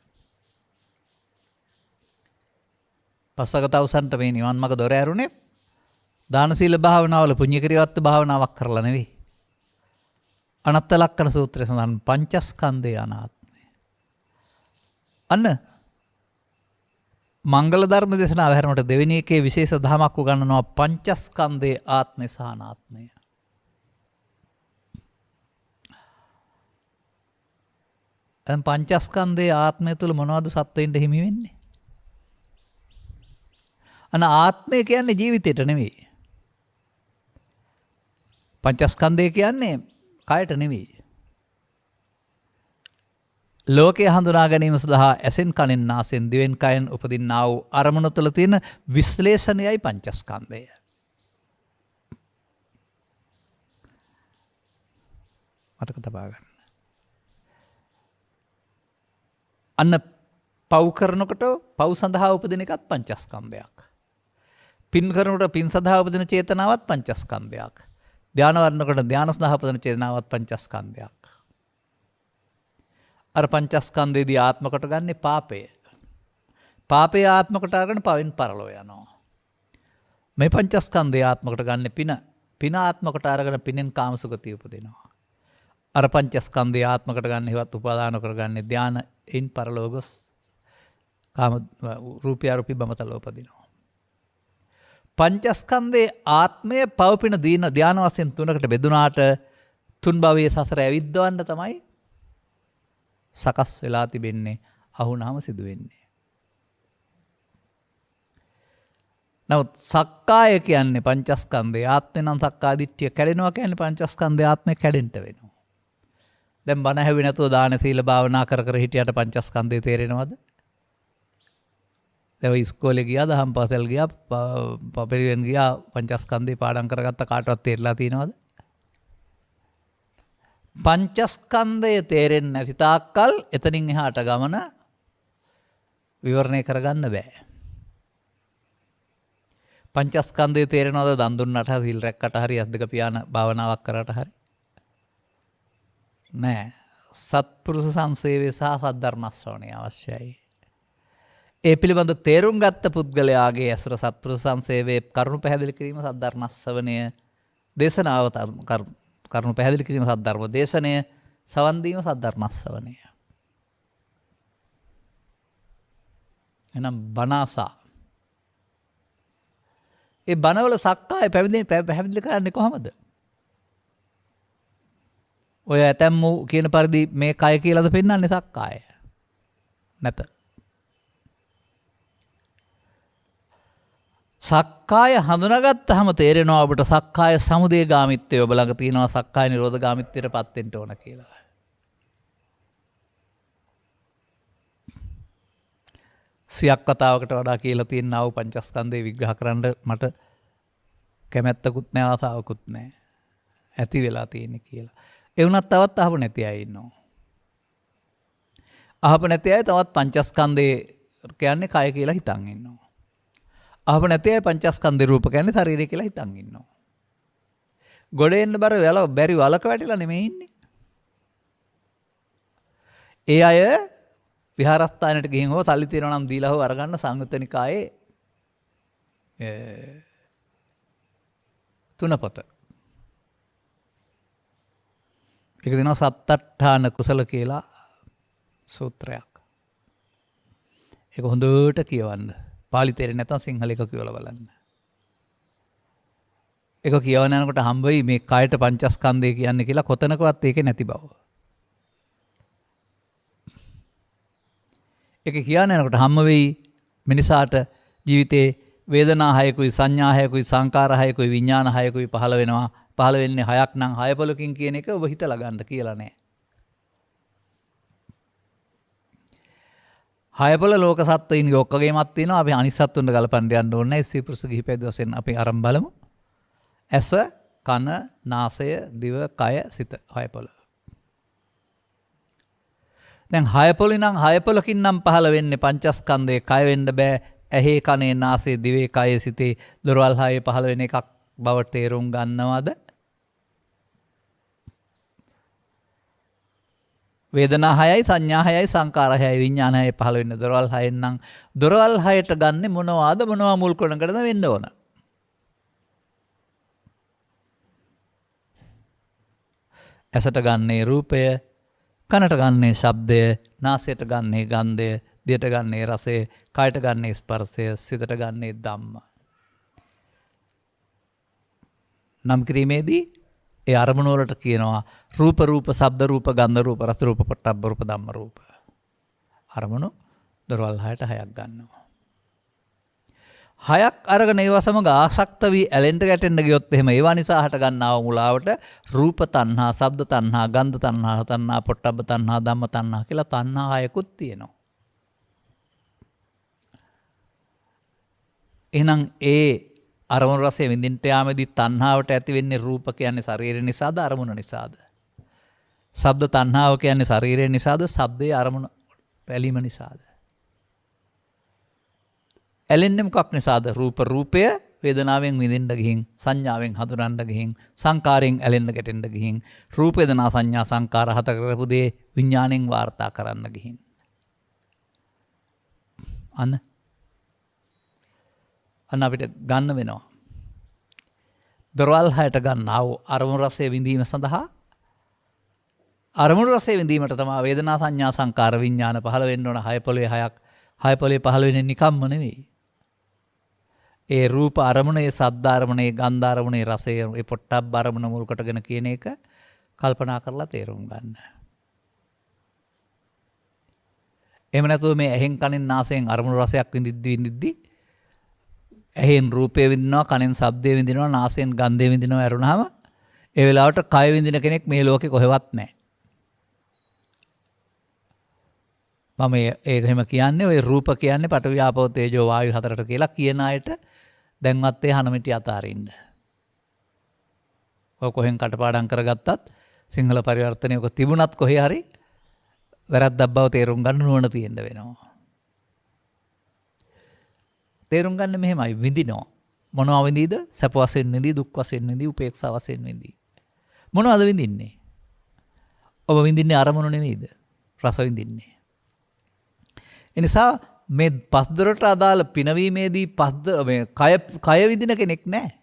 පස්සගතවසන්ට මේ නිවන් මඟ දොර ඇරුණේ දාන සීල භාවනාවල පුණ්‍ය කිරියවත්තු භාවනාවක් කරලා නෙවෙයි. අනත්ත ලක්කන සූත්‍රය සඳහන් පංචස්කන්ධයේ අනාත්මය. අන්න මංගල ධර්ම දේශනාව හැරෙනකොට දෙවෙනි එකේ විශේෂ ධමයක් උගන්වනවා පංචස්කන්ධයේ ආත්මය සහ අනාත්මය. දැන් පංචස්කන්ධයේ ආත්මය තුල මොනවද සත්වයින්ට හිමි වෙන්නේ? ආත්මය කියන්නේ ජීවිතයට නෙවෙයි. පංචස්කන්ධය කියන්නේ කයට නෙවෙයි. ලෝකය හඳුනා ගැනීම සඳහා ඇසෙන් කනෙන් නාසයෙන් දිවෙන් කයෙන් උපදින්නා වූ අරමුණ තුළ තියෙන විශ්ලේෂණයයි පංචස්කන්ධය. මතක තබා ගන්න. අන්න පව් කරනකොට පව් සඳහා උපදින එකත් පංචස්කන්ධයක්. පින් කරනකොට පින් සඳහා උපදින චේතනාවත් පංචස්කන්ධයක්. ධාන වඩනකොට ධාන සඳහා උපදින චේතනාවත් පංචස්කන්ධයක්. අර පංචස්කන්ධයේදී ආත්ම කොට ගන්නේ පාපය. පාපය ආත්ම කොට අරගෙන පවෙන් පරලෝ යනවා. මේ පංචස්කන්ධය ආත්ම කොට ගන්න පින. පින ආත්ම කොට අරගෙන පිනෙන් කාමසුගතිය උපදිනවා. අර පංචස්කන්ධය ආත්ම කොට ගන්න හේවත් උපාදාන කරගන්නේ ධානයෙන් පරලෝ ගොස් කාම රූපය රූපී බමතල උපදිනවා. පංචස්කන්ධයේ ආත්මය පවපින දීන ධාන වශයෙන් තුනකට බෙදුනාට තුන් භවයේ සසර ඇවිද්දවන්න තමයි සකස් වෙලා තිබෙන්නේ. අහුනහම සිදු වෙන්නේ. නමුත් සක්කාය කියන්නේ පංචස්කන්ධයේ ආත්මේ නම් සක්කා දිට්ඨිය කැඩෙනවා කියන්නේ පංචස්කන්ධයේ ආත්මේ කැඩෙන්න වෙනවා. දැන් බණ ඇහුවේ නැතුව දාන සීල භාවනා කර කර හිටියට පංචස්කන්ධය තේරෙනවද? දැන් ඉස්කෝලේ ගියා, දහම් පාසල් ගියා, පපිරිවෙන් ගියා, පංචස්කන්ධේ පාඩම් කරගත්ත කාටවත් තේරලා තියෙනවද? පංචස්කන්ධය තේරෙන්නේ නැති තාක්කල් එතනින් එහාට ගමන විවරණය කරගන්න බෑ. පංචස්කන්ධය තේරෙනවද දන් දුන්නට හරි, සිල් රැක්කට හරි, අද්දක පියාන භාවනාවක් කරාට හරි? නෑ. සත්පුරුෂ සංසේවය සහ සද්ධර්ම ශ්‍රවණය අවශ්‍යයි. ඒ පිළිබඳ තේරුම් ගත්ත පුද්ගලයාගේ ඇසුර සත්පුරුෂ සංසේවයේ කරුණු පැහැදිලි කිරීම සද්ධර්ම ශ්‍රවණය, දේශනාව කරුණු පැහැදිලි කිරීම සද්ධර්ම දේශනය, සවන් දීම සද්ධර්ම ශ්‍රවණය. එහෙනම් බණාසා ඒ බණවල සක්කාය පැහැදිලි කරන්නේ කොහොමද? ඔය ඇතැම් වූ කියන පරිදි මේ කය කියලාද පෙන්වන්නේ සක්කාය? නැත. සක්කාය හඳුනාගත්තාම තේරෙනවා ඔබට සක්කාය සමුදය ගාමිත්වය ඔබ ළඟ තියෙනවා, සක්කාය නිරෝධ ගාමිත්වයට පත් වෙන්න ඕන කියලා. සියක් කතාවකට වඩා කියලා තියෙන ආව පංචස්කන්ධය විග්‍රහ කරන්න මට කැමැත්තකුත් නැහැ, ආසාවකුත් නැහැ. ඇති වෙලා තියෙන්නේ කියලා. ඒ වුණත් තවත් අහපු නැති අය ඉන්නවා. අහපු නැති අය තවත් පංචස්කන්ධය කියන්නේ කය කියලා හිතන් ඉන්නවා. අහපු නැති අය පංචස්කන්ධ රූප කියන්නේ ශරීරය කියලා හිතන් ඉන්නවා. ගොඩ එන්න බැරි වලක වැටිලා නෙමෙයි ඉන්නේ. ඒ අය විහාරස්ථානයට ගිහින් හෝ සල්ලි තියනවා නම් දීලා හෝ අරගන්න සංයුත්තනිකායේ තුනපත. ඒක දෙනවා සත්තට්ඨාන කුසල කියලා සූත්‍රයක්. ඒක හොඳට කියවන්න. පාලි තේරෙන්නේ නැත්නම් සිංහල එක කියවලා බලන්න. ඒක කියවන යනකොට හම්බ වෙයි මේ කයට පංචස්කන්ධය කියන්නේ කියලා කොතනකවත් ඒකේ නැති බව. ඒක කියන යනකොට හම්බ වෙයි මිනිසාට ජීවිතේ වේදනා හයකුයි, සංඥා හයකුයි, සංකාර හයකුයි, විඥාන හයකුයි පහළ වෙනවා. පහළ වෙන්නේ හයක් නම් හය පොලකින් කියන එක ඔබ හිතලා ගන්න කියලා නෑ. හයපොළ ලෝක සත්වයින්ගේ ඔක්කොගේමත් තියෙනවා. අපි අනිත් සත්තුන්ට ගලපන්න යන්න ඕනේ නැහැ. ස්ත්‍රී පුරුෂ ගිහි පැවිදි වශයෙන් අපි අරන් බලමු. ඇස, කන, නාසය, දිව, කය, සිත. හයපොළ. දැන් හයපොළි නම් හයපොළකින් නම් පහළ වෙන්නේ පංචස්කන්ධයේ කය වෙන්න බෑ. ඇහි, කනේ, නාසයේ, දිවේ, කයේ, සිතේ දොරවල් හයේ පහළ වෙන එකක් බවට තේරුම් ගන්නවද? වේදනා හයයි, සංඥා හයයි, සංකාර හයයි, විඥාන හයයි පහළ වෙන දොරවල් හයෙන් නම් දොරවල් හයට ගන්නෙ මොනවාද? මොනවා මුල් කරගෙනද වෙන්න ඕන? ඇසට ගන්නේ රූපය, කනට ගන්නේ ශබ්දය, නාසයට ගන්නේ ගන්ධය, දිවට ගන්නේ රසය, කයට ගන්නේ ස්පර්ශය, සිතට ගන්නේ ධම්ම. නම් කිරීමේදී ඒ අරමුණු වලට කියනවා රූප රූප, ශබ්ද රූප, ගන්ධ රූප, රස රූප, පොට්ටබ්බ රූප, ධම්ම රූප. අරමුණු දොරවල් 6ට 6ක් ගන්නවා. 6ක් අරගෙන ඒවා සමග ආසක්ත වී ඇලෙන්න ගැටෙන්න ගියොත් එහෙම ඒවා නිසා හට ගන්නා වූ මුලාවට රූප තණ්හා, ශබ්ද තණ්හා, ගන්ධ තණ්හා, තණ්හා, පොට්ටබ්බ තණ්හා, ධම්ම තණ්හා කියලා තණ්හා 6කුත් තියෙනවා. එහෙනම් ඒ අරමුණු රසය විඳින්නට යාමේදී තණ්හාවට ඇති වෙන්නේ රූප කියන්නේ ශරීරය නිසාද, අරමුණ නිසාද? ශබ්ද තණ්හාව කියන්නේ ශරීරය නිසාද, ශබ්දයේ අරමුණ ඇලීම නිසාද? ඇලෙන්නේ මොකක් නිසාද? රූප රූපය වේදනාවෙන් විඳින්න ගිහින්, සංඥාවෙන් හඳුනන්න ගිහින්, සංකාරයෙන් ඇලෙන්න ගැටෙන්න ගිහින්, රූප වේදනා සංඥා සංකාර හත කරපු දේ විඥාණයෙන් වාර්තා කරන්න ගිහින්. අන්න අපිට ගන්න වෙනවා. දොරවල් 6ට ගන්නා වූ අරමුණු රසය විඳීම සඳහා අරමුණු රසය විඳීමට තමයි වේදනා සංඥා සංකාර විඥාන පහළ වෙන්න ඕන. 6 පොළේ 6ක් 6 පොළේ පහළ වෙන්නේ නිකම්ම නෙවෙයි. ඒ රූප අරමුණේ, ශබ්ද අරමුණේ, ගන්ධ අරමුණේ, රසය, ඒ පොට්ටබ්බ අරමුණ මුල් කොටගෙන කියන එක කල්පනා කරලා තේරුම් ගන්න. එහෙම නැතුව මේ ඇහෙන් කනෙන් නාසයෙන් අරමුණු රසයක් විඳිද්දී ඇහෙන් රූපය විඳිනවා, කනෙන් ශබ්දය විඳිනවා, නාසයෙන් ගන්ධය විඳිනවා ඇරුණාම ඒ වෙලාවට කය විඳින කෙනෙක් මේ ලෝකේ කොහෙවත් නැහැ. මම ඒක එහෙම කියන්නේ ඔය රූප කියන්නේ පඨවි ආපෝ තේජෝ වායු හතරට කියලා කියන අයට දැන්වත් ඒ හනමිටි අතාරින්න. ඔය කොහෙන් කටපාඩම් කරගත්තත් සිංහල පරිවර්තනයක තිබුණත් කොහේ හරි වැරද්දක් බව තේරුම් ගන්න නුවණ තියෙන්න වෙනවා. තේරුම් ගන්න මෙහෙමයි විඳිනවා. මොනවා විඳීද? සැප වශයෙන් විඳී, දුක් වශයෙන් විඳී, උපේක්ෂා වශයෙන් විඳී. මොනවද විඳින්නේ? ඔබ විඳින්නේ අරමුණු නෙවෙයිද? රස විඳින්නේ. එනිසා මේ පස්දරට අදාළ පිනවීමේදී මේ කය විඳින කෙනෙක් නැහැ.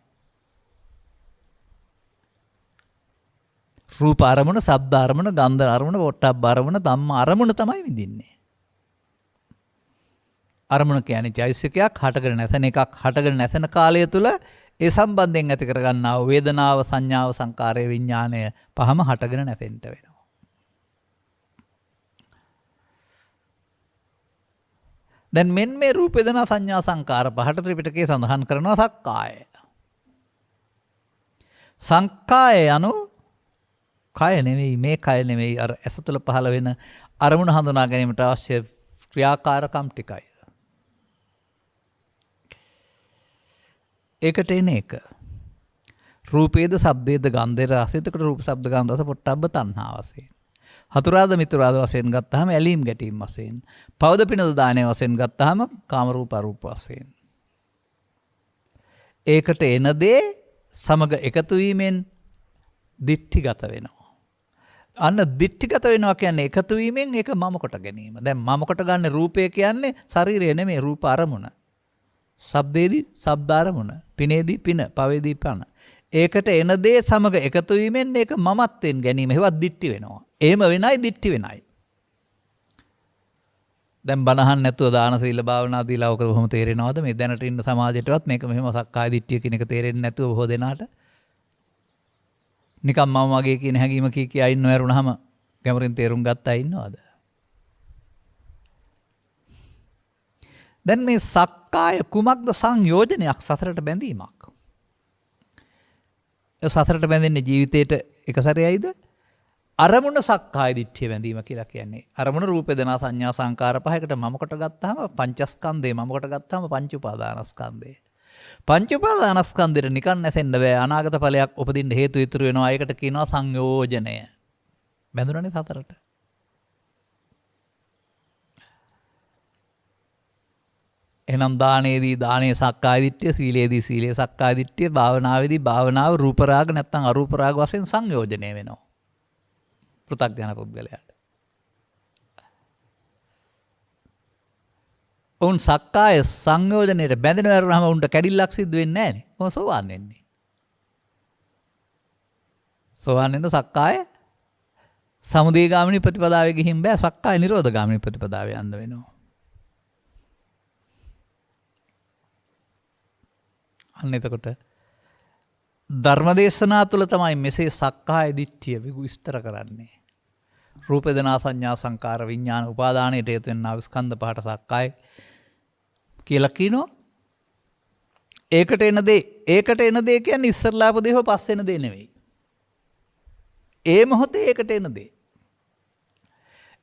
රූප අරමුණ, ශබ්ද අරමුණ, ගන්ධ අරමුණ, පොට්ටබ්බ අරමුණ, ධම්ම අරමුණ තමයි විඳින්නේ. අරමුණ කියන්නේ චෛතසිකයක්, හටගෙන නැසෙන එකක්. හටගෙන නැසෙන කාලය තුල ඒ සම්බන්ධයෙන් ඇති කරගන්නා වූ වේදනාව, සංඥාව, සංකාරය, විඥාණය පහම හටගෙන නැසෙන්න වෙනවා. දැන් මෙන්න මේ රූප වේදනා සංඥා සංකාර පහට ත්‍රිපිටකයේ සඳහන් කරනවා සක්කාය. සංකාය anu කය නෙවෙයි, මේ කය නෙවෙයි, අර ඇස තුළ පහළ වෙන අරමුණ හඳුනා ගැනීමට අවශ්‍ය ක්‍රියාකාරකම් ටිකයි. ඒකට එන එක. රූපේද, ශබ්දේද, ගන්ධේද, රසේද, රූප ශබ්ද ගන්ධ රස පොට්ටබ්බ තණ්හා වශයෙන්. හතුරාද මිතුරාද වශයෙන් ගත්තාම ඇලීම් ගැටීම් වශයෙන්. පවද පිනද දානය වශයෙන් ගත්තාම කාම රූප අරූප වශයෙන්. ඒකට එන දේ සමග එකතු වීමෙන් දිට්ඨිගත වෙනවා. අන්න දිට්ඨිගත වෙනවා කියන්නේ එකතු වීමෙන් ඒක මම කොට ගැනීම. දැන් මම කොට ගන්න රූපය කියන්නේ ශරීරය නෙමෙයි, රූප අරමුණ. ශබ්දේදී ශබ්ද අරමුණ, පිනේදී පින, පවේදී පන. ඒකට එන දේ සමග එකතු වීමෙන් ඒක මමත්වෙන් ගැනීම. ඒවත් දිට්ඨි වෙනවා. එහෙම වෙනයි දිට්ඨි වෙනයි. දැන් බණහන් නැතුව දාන සීල භාවනා දීලා ඔක කොහොම තේරෙනවද? මේ දැනට ඉන්න සමාජයටවත් මේක මෙහෙම සක්කාය දිට්ඨිය කියන එක තේරෙන්නේ නැතුව බොහෝ දෙනාට නිකම් මම වගේ කියන හැඟීම කියා ඉන්නව ඇරුණාම ගැඹුරින් තේරුම් ගත්තා ඉන්නවද? දැන් මේ සක්කාය කුමක්ද? සංයෝජනයක්, සතරට බැඳීමක්. ඒ සතරට බැඳෙන්නේ ජීවිතේට එක සැරේයිද? අරමුණ සක්කාය දිට්ඨිය බැඳීම කියලා කියන්නේ. අරමුණ රූප වේදනා සංඥා සංකාර පහකට මම කොට ගත්තාම පංචස්කන්ධේ, මම කොට ගත්තාම පංච උපාදානස්කන්ධේ. පංච උපාදානස්කන්ධෙට නිකන් නැසෙන්න බෑ. අනාගත ඵලයක් උපදින්න හේතු ඉතුරු වෙනවා. ඒකට කියනවා සංයෝජනය. බැඳුණනේ සතරට. එහෙනම් දානයේදී දානයේ සක්කාය දිට්ඨිය, සීලයේදී සීලයේ සක්කාය දිට්ඨිය, භාවනාවේදී භාවනාව රූප රාග නැත්නම් අරූප රාග වශයෙන් සංයෝජනය වෙනවා. පෘථග්ජන පුද්ගලයාට. උන් සක්කාය සංයෝජනයේ බැඳෙන වරුනම උන්ට කැඩිල්ලක් සිද්ධ වෙන්නේ නැහැ නේ. කොහොම සෝවාන් වෙන්නේ? සෝවාන් වෙන සක්කාය සමුදය ගාමිනී ප්‍රතිපදාවේ ගිහින් බෑ. සක්කාය නිරෝධ ගාමිනී ප්‍රතිපදාවේ යන්න වෙනවා. අන්න එතකොට ධර්මදේශනා තුළ තමයි මෙසේ සක්කාය දිට්ඨිය විස්තර කරන්නේ. රූප වේදනා සංඥා සංකාර විඥාන උපාදානයට හේතු වෙනා ස්කන්ධ පහට සක්කාය කියලා කියනවා. ඒකට එන දේ කියන්නේ ඉස්සරලාප දේ හෝ පස්සේ එන දේ නෙවෙයි. ඒ මොහොතේ ඒකට එන දේ.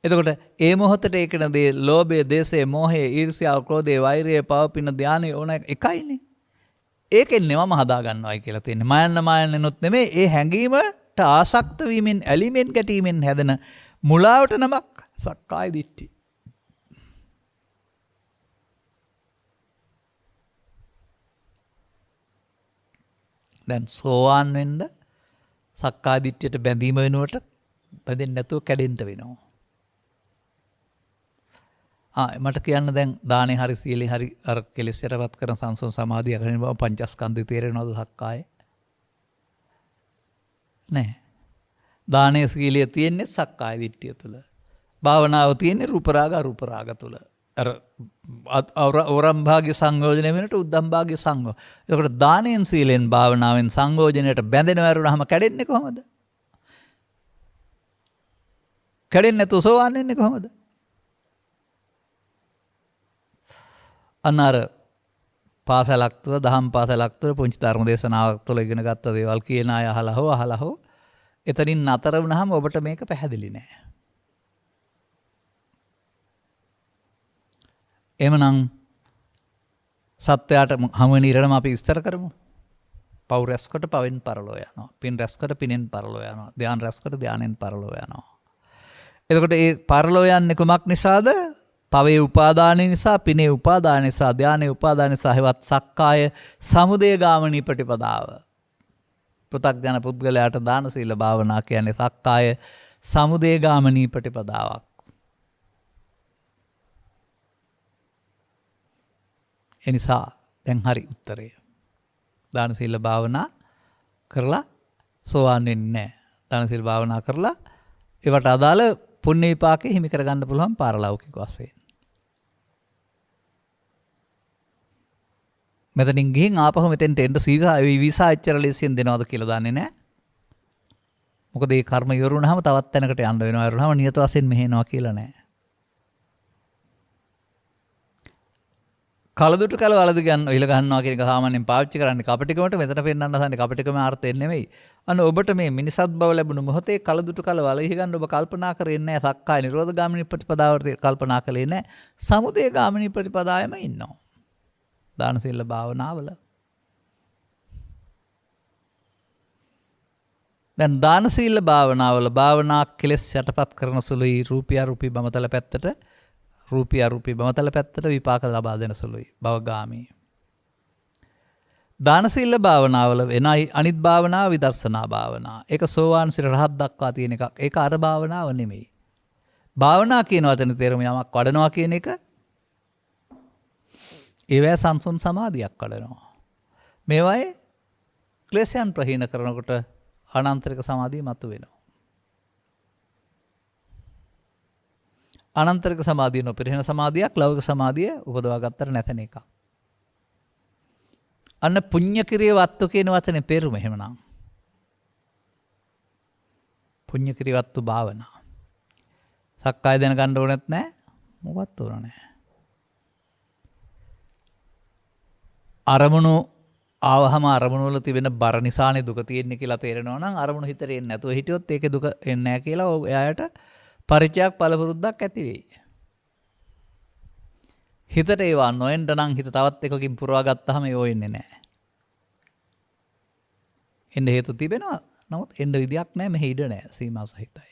එතකොට ඒ මොහොතේ ඒකන දේ ලෝභය, දේශය, මෝහය, ඊර්ෂ්‍යාව, ක්‍රෝධය, වෛරය, පවපින ධානය ඕන එකයිනේ. ඒකෙන්නේ මම හදා ගන්නවයි කියලා තියෙන්නේ. මායන්නොත් නෙමෙයි. ඒ හැඟීමට ආසක්ත වීමෙන්, ඇලීමෙන්, ගැටීමෙන් හැදෙන මුලාවට නමක් සක්කාය දිට්ඨිය. දැන් සෝවාන් වෙන්න සක්කාය දිට්ඨියට බැඳීම වෙනුවට බැඳෙන්නේ නැතුව කැඩෙන්න වෙනවා. මට කියන්න දැන් දානේ හරි සීලේ හරි අර කෙලෙස් යටපත් කරන සංසම් සමාධිය කරන බව පංචස්කන්ධය තේරෙනවද සක්කාය? නෑ. දානේ සීලයේ තියෙන්නේ සක්කාය දිට්ඨිය තුල. භාවනාව තියෙන්නේ රූප රාග අරූප රාග තුල. අර ඕරම් භාග්‍ය සංයෝජනය වෙනට උද්දම් භාග්‍ය සංයෝජන. ඒකට දානෙන් සීලෙන් භාවනාවෙන් සංයෝජනයට බැඳෙනව ඇරුණාම කැඩෙන්නේ කොහොමද? කැඩෙන්නේ නැතුව සෝවන් වෙන්නේ කොහොමද? අන්නර පාසලක් තුළ දහම් පාසලක් තුළ පුංචි ධර්ම දේශනාවක් තුළ ඉගෙන ගත්ත දේවල් කියන අය අහලා හෝ එතනින් නතර වුණාම ඔබට මේක පැහැදිලි නෑ. එමනම් සත්‍යයට හමු වෙන ඉරණම අපි විස්තර කරමු. පව් රැස්කොට පවෙන් පරලෝ යනවා. පින් රැස්කොට පිනෙන් පරලෝ යනවා. ධ්‍යාන රැස්කොට ධ්‍යානෙන් පරලෝ යනවා. එතකොට ඒ පරලෝ යන්නේ කුමක් නිසාද? පවේ උපාදානය නිසා, පිනේ උපාදානය නිසා, ධානයේ උපාදානය නිසා හෙවත් සක්කාය සමුදය ගාමිනී ප්‍රතිපදාව. පෘථග්ජන පුද්ගලයාට දාන සීල භාවනා කියන්නේ සක්කාය සමුදය ගාමිනී ප්‍රතිපදාවක්. එනිසා දැන් හරි උත්තරය. දාන සීල භාවනා කරලා සෝවාන් වෙන්නේ නැහැ. දාන සීල භාවනා කරලා ඒවට අදාළ පුණ්‍ය විපාකෙ හිමි කරගන්න පුළුවන් පාරලෞකික වශයෙන්. මෙතනින් ගිහින් ආපහු මෙතෙන්ට එන්න වීසා එච්චර ලෙසියෙන් දෙනවද කියලා දන්නේ නැහැ. මොකද මේ කර්ම ඉවර වුණාම තවත් තැනකට යන්න වෙනවා. ඉවර වුණාම නියත වශයෙන් මෙහෙනවා කියලා නැහැ. කලදුටු කල වලදු ගන්න ඉල ගන්නවා කියන එක සාමාන්‍යයෙන් පාවිච්චි කරන්නේ කපටිකමට. මෙතන පෙන්නන්න හදන්නේ කපටිකම අර්ථය නෙමෙයි. අන්න ඔබට මේ මිනිසත් බව ලැබුණු මොහොතේ කලදුටු කල වලහි ගන්න ඔබ කල්පනා කරේ නැහැ. සක්කාය නිරෝධ ගාමිනී ප්‍රතිපදාවට කල්පනා කළේ නැහැ. සමුදය ගාමිනී ප්‍රතිපදාවෙම ඉන්නවා. දාන සීල භාවනාවල. දැන් දාන සීල භාවනාවල භාවනා කෙලෙස් යටපත් කරන සුළුයි රූපී අරූපී බමතල පැත්තට රූපී අරූපී බමතල පැත්තට විපාක ලබා දෙන සුළුයි භවගාමී. දාන සීල භාවනාවල වෙනයි අනිත් භාවනාව විදර්ශනා භාවනා. ඒක සෝවාන් සිර රහත් දක්වා තියෙන එකක්. ඒක අර භාවනාව නෙමෙයි. භාවනා කියන වචනේ තේරුම යමක් වඩනවා කියන එක ඒවැ සංසුන් සමාධියක් වඩනවා. මේවායේ ක්ලේශයන් ප්‍රහීන කරනකොට අනන්තරික සමාධිය මතුවෙනවා. අනන්තරික සමාධිය නොපිරිහෙන සමාධියක් ලෞකික සමාධිය උපදවා ගත්තට නැතන එක. අන්න පුඤ්ඤ කිරිය වත්තු කියන වචනේ පෙරුම එහෙමනම්. පුඤ්ඤ කිරිය වත්තු භාවනා. සක්කාය දැන ගන්න ඕනෙත් නැහැ. මොකවත් ඕන නැහැ. අරමුණු ආවහම අරමුණු වල තිබෙන බර නිසානේ දුක තියෙන්නේ කියලා තේරෙනවා නම් අරමුණු හිතේ එන්නේ නැතුව හිටියොත් ඒකේ දුක එන්නේ නැහැ කියලා එයාට පරිචයක් පළපුරුද්දක් ඇති වෙයි. හිතට ඒවා නොඑන්න නම් හිත තවත් එකකින් පුරවා ගත්තාම ඒව එන්නේ නැහැ. එන්න හේතු තිබෙනවා. නමුත් එන්න විදියක් නැහැ. මෙහි ඉඩ නැහැ. සීමා සහිතයි.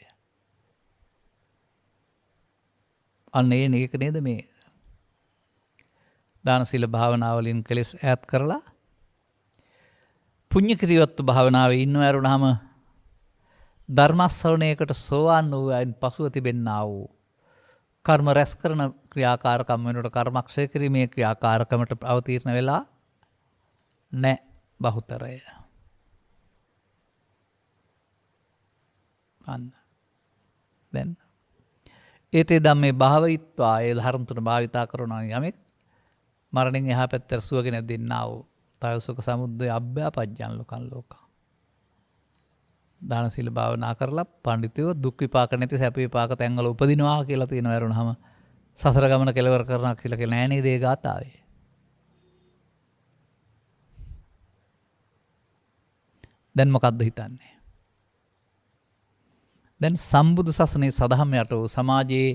අන්න ඒක නේද මේ දාන සීල භාවනාවලින් කෙලෙස් ඈත් කරලා පුඤ්ඤ කිරියවත්තු භාවනාවේ ඉන්නව ඇරුණාම ධර්මස්සවණයකට සෝවාන් වූ අයින් පසුව තිබෙන්නා වූ කර්ම රැස් කරන ක්‍රියාකාරකම් වෙනකොට කර්මක්ෂය කිරීමේ ක්‍රියාකාරකමට අවතීර්ණ වෙලා නැහැ බහුතරය. අන්න දැන් ඒතේ ධම්මේ භාවයිත්වා ඒ ධර්ම තුන භාවිතා කරනවා යමෙක් මරණින් එහා පැත්තට සුවගෙන දෙන්නා වූ තය සුඛ සමුද්දය අභ්‍යාපජ්ජන් ලෝකං ලෝකං දාන සීල භාවනා කරලා පඬිතුයෝ දුක් විපාක නැති සැප විපාක තැන්වල උපදිනවා කියලා තියෙනවා වරුණාම සසර ගමන කෙලවර කරනවා කියලා නෑ නේද ඒ ගාථාවේ. දැන් මොකද්ද හිතන්නේ? දැන් සම්බුදු සසුනේ සදහම් යට වූ සමාජයේ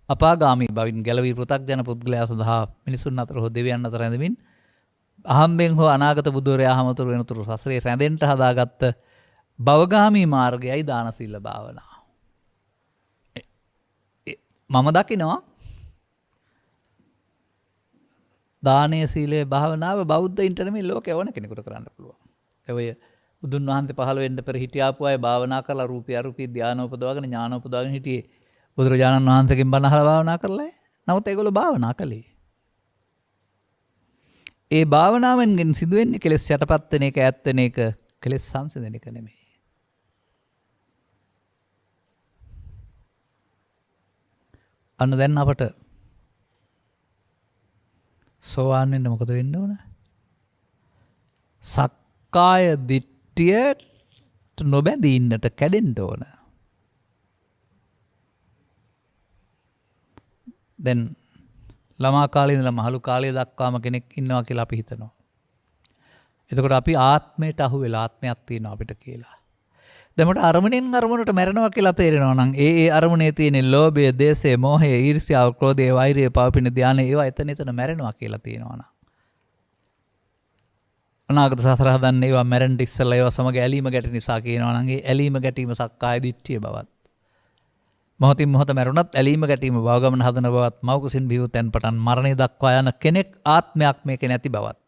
අපාගාමී බවින් ගැලවී පෘථග්ජන පුද්ගලයා සඳහා මිනිසුන් අතර හෝ දෙවියන් අතර රැඳෙමින් අහම්බෙන් හෝ අනාගත බුදුරයා හමතුරු වෙනතුරු සසරේ රැඳෙන්න හදාගත්ත භවගාමී මාර්ගයයි දාන සීල භාවනා. මම දකිනවා දානය සීලේ භාවනාව බෞද්ධයින්ට නෙමෙයි ලෝකේ ඕන කෙනෙකුට කරන්න පුළුවන්. ඔය බුදුන් වහන්සේ පහළ වෙන්න පෙර හිටියාපු අය භාවනා කරලා රූපී අරූපී ධානය උපදවාගෙන ඥාන උපදවාගෙන හිටියේ බුදුරජාණන් වහන්සේගෙන් බණ අහලා භාවනා කරලා. නමුත් ඒගොල්ලෝ භාවනා කළේ. ඒ භාවනාවෙන් සිදුවෙන්නේ කෙලෙස් යටපත් වෙන එක, ඈත් වෙන එක, කෙලෙස් සංසිඳන එක නෙමෙයි. අන්න දැන් අපට සෝවාන් වෙන්න මොකද වෙන්න ඕන? සක්කාය දිට්ඨියට නොබැඳී ඉන්නට කැඩෙන්න ඕන. දැන් ළමා කාලේ ඉඳලා මහලු කාලය දක්වාම කෙනෙක් ඉන්නවා කියලා අපි හිතනවා. එතකොට අපි ආත්මයට අහු වෙලා ආත්මයක් තියෙනවා අපිට කියලා. දැන් මට අරමුණෙන් අරමුණට මැරෙනවා කියලා තේරෙනවා නම් ඒ අරමුණේ තියෙන ලෝභය, දේශය, මෝහය, ඊර්ෂ්‍යාව, ක්‍රෝධය, වෛරය, පවපින ධානය ඒවා එතන මැරෙනවා කියලා තියෙනවා නම් අනාගත සසර හදන්නේ ඒවා මැරෙන්න ඉස්සෙල්ලා ඒවා සමග ඇලීම ගැටි නිසා කියනවා නම් ඒ ඇලීම ගැටීම සක්කාය දිට්ඨිය බවත්. මොහොතින් මොහොත මැරුණත් ඇලීම ගැටීම භව ගමන හදන බවත් මව් කුසින් බිහි තැන් පටන් මරණය දක්වා යන කෙනෙක් ආත්මයක් මේක නැති බවත්.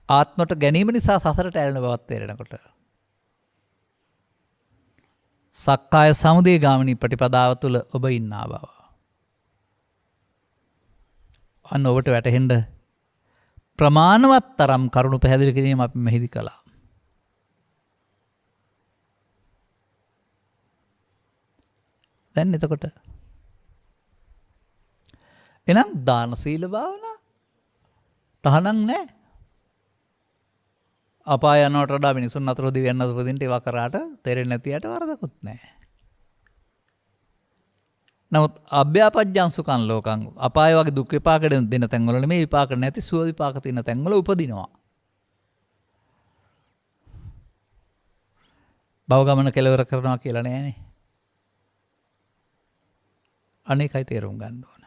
ආත්මට ගැනීම නිසා සසරට ඇලෙන බවත් තේරෙනකොට සක්කාය සමුදය ගාමිනී ප්‍රතිපදාව තුළ ඔබ ඉන්නා බව. අන්න ඔබට වැටහෙන්න ප්‍රමාණවත් තරම් කරුණු පැහැදිලි කිරීම අපි මෙහිදී කළා. දැන් එතකොට එහෙනම් දාන සීල භාවනා තහනම් නැහැ. අපාය යනවට වඩා මිනිසුන් අතර දිව්‍යයන් අතර උපදින්න ඒවා කරාට තේරෙන්නේ නැති යට වරදකුත් නැහැ. නමුත් අභ්‍යාපජ්ජං සුඛං ලෝකං අපාය වගේ දුක් විපාක දෙන තැන්වල නෙමෙයි විපාක නැති සුව විපාක තියෙන තැන්වල උපදිනවා. භව ගමන කෙලවර කරනවා කියලා නෑනේ. අනේකයි තේරුම් ගන්න ඕන.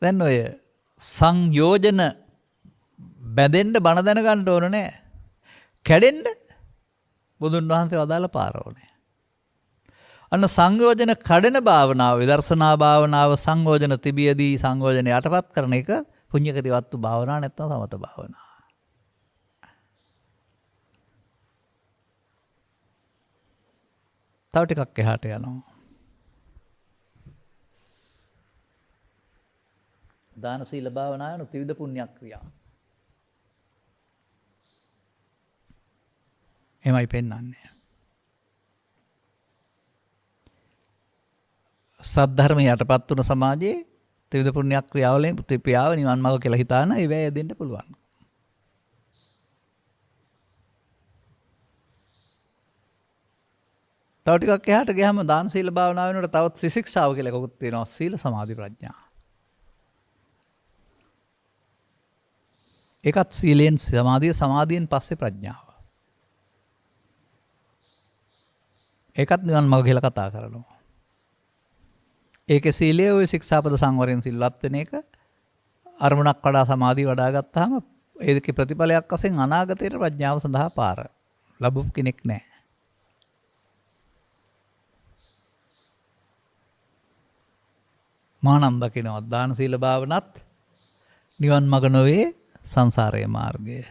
දැන් ඔය සංයෝජන බැඳෙන්න බණ දැනගන්න ඕන නෑ. කැඩෙන්න බුදුන් වහන්සේ වදාළ පාර ඕනේ. අන්න සංයෝජන කඩන භාවනාව, විදර්ශනා භාවනාව සංයෝජන තිබියදී සංයෝජන යටපත් කරන එක පුණ්‍යකරිවත්තු භාවනාව නැත්නම් සමත භාවනාව. තව ටිකක් එහාට යනවා. දාන සීල භාවනාවන ත්‍රිවිධ පුණ්‍ය ක්‍රියා. එමයි පෙන්වන්නේ. සද්ධර්ම යටපත් වුණ සමාජයේ ත්‍රිවිධ පුණ්‍ය ක්‍රියාවලින් ප්‍රතිප්‍රියාව නිවන් මාර්ග කියලා හිතාන ඒවැය දෙන්න පුළුවන්. තව ටිකක් එහාට ගියාම දාන සීල භාවනාව වෙනකොට තවත් ත්‍රිශික්ෂාව කියලා එකකුත් තියෙනවා. සීල සමාධි ප්‍රඥා. ඒකත් සීලෙන් සමාධියෙන් පස්සේ ප්‍රඥාව. ඒකත් නිවන් මඟ කියලා කතා කරනවා. ඒකේ සීලය ওই ශික්ෂාපද සංවරයෙන් සිල්වත් වෙන එක අරමුණක් වඩා සමාධිය වඩා ගත්තාම ඒකේ ප්‍රතිඵලයක් වශයෙන් අනාගතයේ ප්‍රඥාව සඳහා පාර ලැබු කෙනෙක් නැහැ. මානම් දකිනවා දාන සීල භාවනත් නිවන් මඟ නොවේ සංසාරයේ මාර්ගය.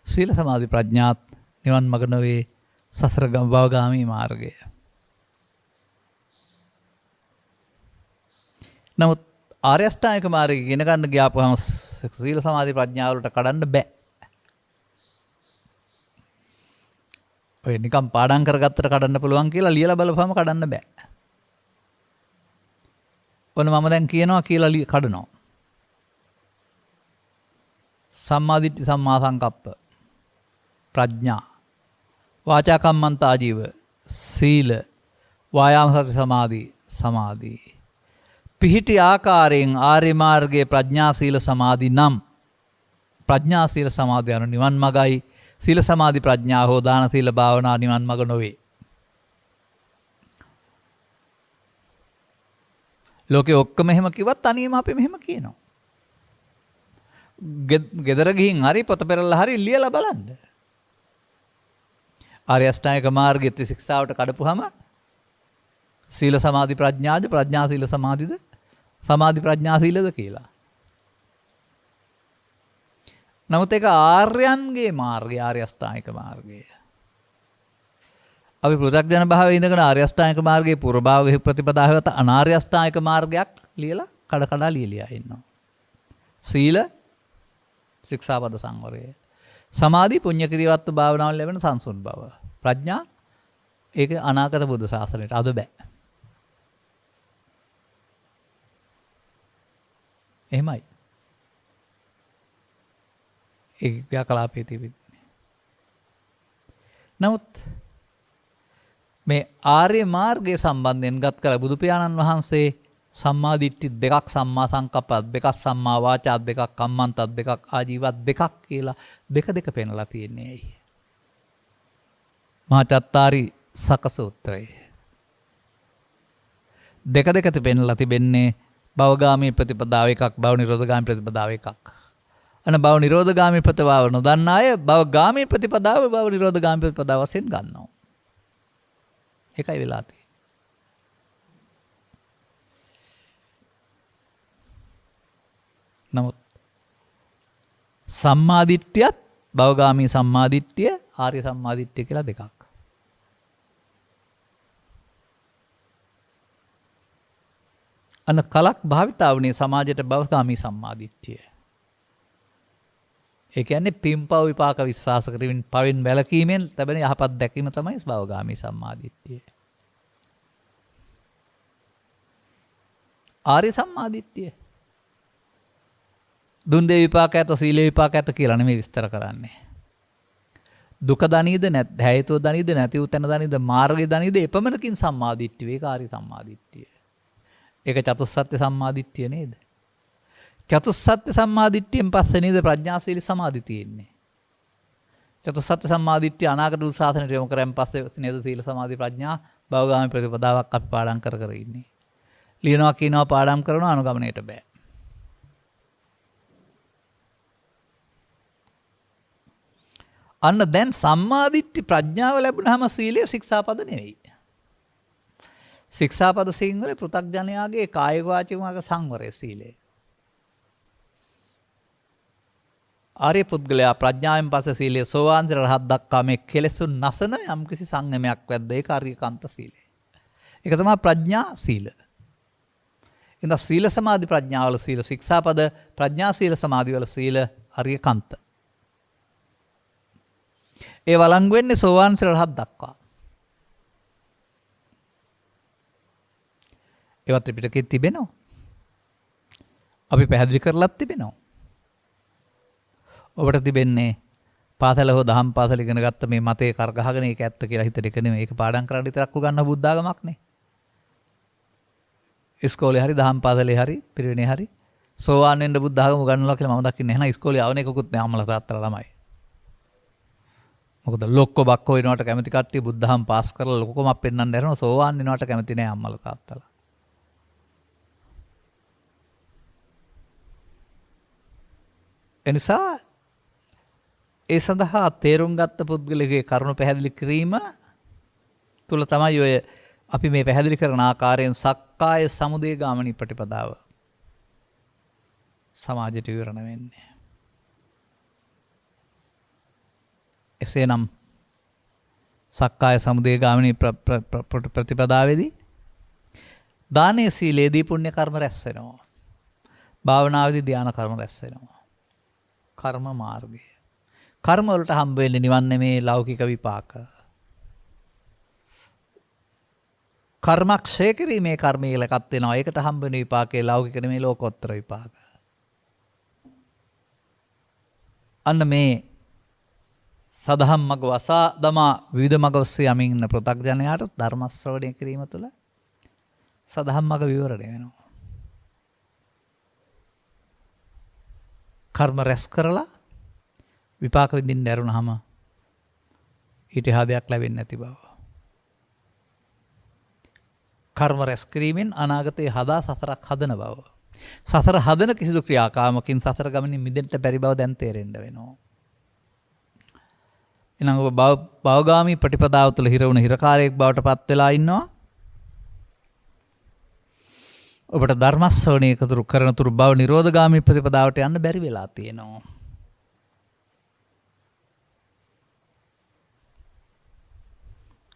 සීල සමාධි ප්‍රඥාත් නිවන් මඟ නොවේ සසර භවගාමී මාර්ගය. නමුත් ආර්ය අෂ්ටාංගික මාර්ගය ඉගෙන ගන්න ගියාපුවම සීල සමාධි ප්‍රඥා වලට කඩන්න බෑ. ඔය නිකම් පාඩම් කරගත්තට කඩන්න පුළුවන් කියලා ලියලා බලපුවම කඩන්න බෑ. ඔන්න මම දැන් කියනවා කියලා කඩනවා. සම්මාදිට්ඨි සම්මා සංකප්ප ප්‍රඥා වාචා කම්මන්ත ආජීව සීල වායාම සති සමාධි පිහිටි ආකාරයෙන් ආර්ය මාර්ගයේ ප්‍රඥා සීල සමාධි නම් ප්‍රඥා සීල සමාධි යන නිවන් මගයි සීල සමාධි ප්‍රඥා හෝ දාන සීල භාවනා නිවන් මග නොවේ. ලෝකේ ඔක්කොම එහෙම කිව්වත් අනියම අපි මෙහෙම කියනවා. ගෙදර ගිහින් හරි පොත පෙරලා හරි ලියලා බලන්න. ආර්ය අෂ්ටාංගික මාර්ගයේ ත්‍රිශික්ෂාවට කඩපුවාම සීල සමාධි ප්‍රඥාද ප්‍රඥා සීල සමාධිද සමාධි ප්‍රඥා සීලද කියලා. නමුත් ඒක ආර්යයන්ගේ මාර්ගය ආර්ය අෂ්ටාංගික මාර්ගය. අපි පෘථග්ජන භාවයේ ඉඳගෙන ආර්ය අෂ්ටාංගික මාර්ගයේ පූර්වභාවයේ ප්‍රතිපදාවකට අනාර්ය අෂ්ටාංගික මාර්ගයක් ලියලා කඩ කඩ ලියලියා ඉන්නවා. සීල ශික්ෂාපද සංවරය. සමාධි පුණ්‍ය ක්‍රියාවත් භාවනාවෙන් ලැබෙන සංසුන් බව. ප්‍රඥා ඒක අනාගත බුදු සාසනයට අද බෑ. එහෙමයි. ඒ ක්‍රියාකලාපයේ තිබෙන්නේ. නමුත් මේ ආර්ය මාර්ගයේ සම්බන්ධයෙන් ගත් කල බුදු පියාණන් වහන්සේ සම්මා දිට්ඨි දෙකක් සම්මා සංකප්ප දෙකක් සම්මා වාචා දෙකක් කම්මන්ත දෙකක් ආජීවත් දෙකක් කියලා දෙක පෙන්ලා තියෙන්නේ ඇයි? මහා චත්තාරි සක සූත්‍රය. දෙක පෙන්ලා තිබෙන්නේ භවගාමී ප්‍රතිපදාව එකක් භව නිරෝධගාමී ප්‍රතිපදාව එකක්. අන භව නිරෝධගාමී ප්‍රතිපදාව නොදන්න අය භවගාමී ප්‍රතිපදාව භව නිරෝධගාමී ප්‍රතිපදාව වශයෙන් ගන්නවා. ඒකයි වෙලා තියෙන්නේ. නමුත් සම්මාදිට්ඨියත් භවගාමී සම්මාදිට්ඨිය ආර්ය සම්මාදිට්ඨිය කියලා දෙකක්. අන කලක් භාවිතා වුණේ සමාජයට භවගාමී සම්මාදිට්ඨිය. ඒ කියන්නේ පින්පව් විපාක විශ්වාස කරමින් පවෙන් වැළකීමෙන් ලැබෙන යහපත් දැකීම තමයි භවගාමී සම්මාදිට්ඨිය. ආර්ය සම්මාදිට්ඨිය දුන් දේ විපාක ඇත සීල විපාක ඇත කියලා නෙමෙයි විස්තර කරන්නේ. දුක දනීද හේතුව දනීද නැති වූ තැන දනීද මාර්ගය දනීද එපමණකින් සම්මාදිට්ඨිය ඒක ආර්ය සම්මාදිට්ඨිය. ඒක චතුස්සත්‍ය සම්මාදිට්ඨිය නේද? චතුස්සත්‍ය සම්මාදිට්ඨියෙන් පස්සේ නේද ප්‍රඥා සීල සමාධි තියෙන්නේ. චතුස්සත්‍ය සම්මාදිට්ඨිය අනාගත උසාසනට යොමු කරන් පස්සේ නේද සීල සමාධි ප්‍රඥා භවගාමී ප්‍රතිපදාවක් අපි පාඩම් කර ඉන්නේ. ලියනවා කියනවා පාඩම් කරනවා අනුගමනයට බෑ. අන්න දැන් සම්මාදිට්ඨි ප්‍රඥාව ලැබුණාම සීලය ශික්ෂාපද නෙවෙයි. ශික්ෂාපද සිංහලේ පෘථග්ජනයාගේ කායික වාචික සංවරය සීලය. ආර්ය පුද්ගලයා ප්‍රඥාවෙන් පස්සේ සීලය සෝවාන් රහත් දක්වා මේ කෙලෙසුන් නැසන යම්කිසි සංයමයක් වැද්ද ඒක ආර්යකාන්ත සීලය. ඒක තමයි ප්‍රඥා සීල. ඉතින් සීල සමාධි ප්‍රඥාවල සීල ශික්ෂාපද ප්‍රඥා සීල සමාධි වල සීල ආර්යකාන්ත. ඒ වළංගු වෙන්නේ සෝවාන් රහත් දක්වා. ඒවත් ත්‍රිපිටකයේ තිබෙනවා. අපි පැහැදිලි කරලත් තිබෙනවා. ඔබට තිබෙන්නේ පාසල හෝ දහම් පාසල ඉගෙන ගත්ත මේ මතේ කරගහගෙන ඒක ඇත්ත කියලා හිතන එක නෙමෙයි. ඒක පාඩම් කරන්න විතරක් උගන්වන බුද්ධාගමක් නේ. ඉස්කෝලේ හරි දහම් පාසලේ හරි පිරිවෙනේ හරි සෝවාන් වෙන්න බුද්ධාගම උගන්වනවා කියලා මම දකින්නේ නැහැ. ඉස්කෝලේ ආවන එකකුත් නෑ අම්මලා තාත්තලා ළමයි. මොකද ලොක්කෝ බක්කෝ වෙනවට කැමති කට්ටිය බුද්ධහම් පාස් කරලා ලොකකමක් පෙන්වන්න යනවා සෝවාන් වෙනවට කැමති නෑ අම්මලා තාත්තලා. එනිසා ඒ සඳහා තේරුම් ගත්ත පුද්ගලගේ කරුණු පැහැදිලි කිරීම තුල තමයි ඔය අපි මේ පැහැදිලි කරන ආකාරයෙන් සක්කාය සමුදය ගාමිනී ප්‍රතිපදාව සමාජයට විවරණ වෙන්නේ. එසේනම් සක්කාය සමුදය ගාමිනී ප්‍රතිපදාවේදී දානයේ සීලේදී පුණ්‍ය කර්ම රැස් වෙනවා. භාවනාවේදී ධ්‍යාන කර්ම රැස් වෙනවා. කර්ම මාර්ගය. කර්ම වලට හම්බ වෙන්නේ නිවන් නෙමේ ලෞකික විපාක. කර්මක්ෂය කිරීමේ කර්මය කියලා එකක් වෙනවා. ඒකට හම්බ වෙන විපාකේ ලෞකික නෙමේ ලෝකෝත්තර විපාක. අන්න මේ සදහම් මග වසා දමා විවිධ මග ඔස්සේ යමින් ඉන්න පෘථග්ජනයාට ධර්ම ශ්‍රවණය කිරීම තුළ සදහම් මග විවරණය වෙනවා. කර්ම රැස් කරලා විපාක විඳින්න ඇරුණාම ඊට එහා දෙයක් ලැබෙන්නේ නැති බව. කර්ම රැස් කිරීමෙන් අනාගතයේ හදා සසරක් හදන බව. සසර හදන කිසිදු ක්‍රියාකාමකින් සසර ගමනින් මිදෙන්න බැරි බව දැන් තේරෙන්න වෙනවා. එහෙනම් ඔබ භවගාමී ප්‍රතිපදාව තුළ හිර වුණ හිරකාරයෙක් බවට පත් වෙලා ඉන්නවා. ඔබට ධර්ම ශ්‍රවණය කතුරු කරන තුරු භව නිරෝධගාමී ප්‍රතිපදාවට යන්න බැරි වෙලා තියෙනවා.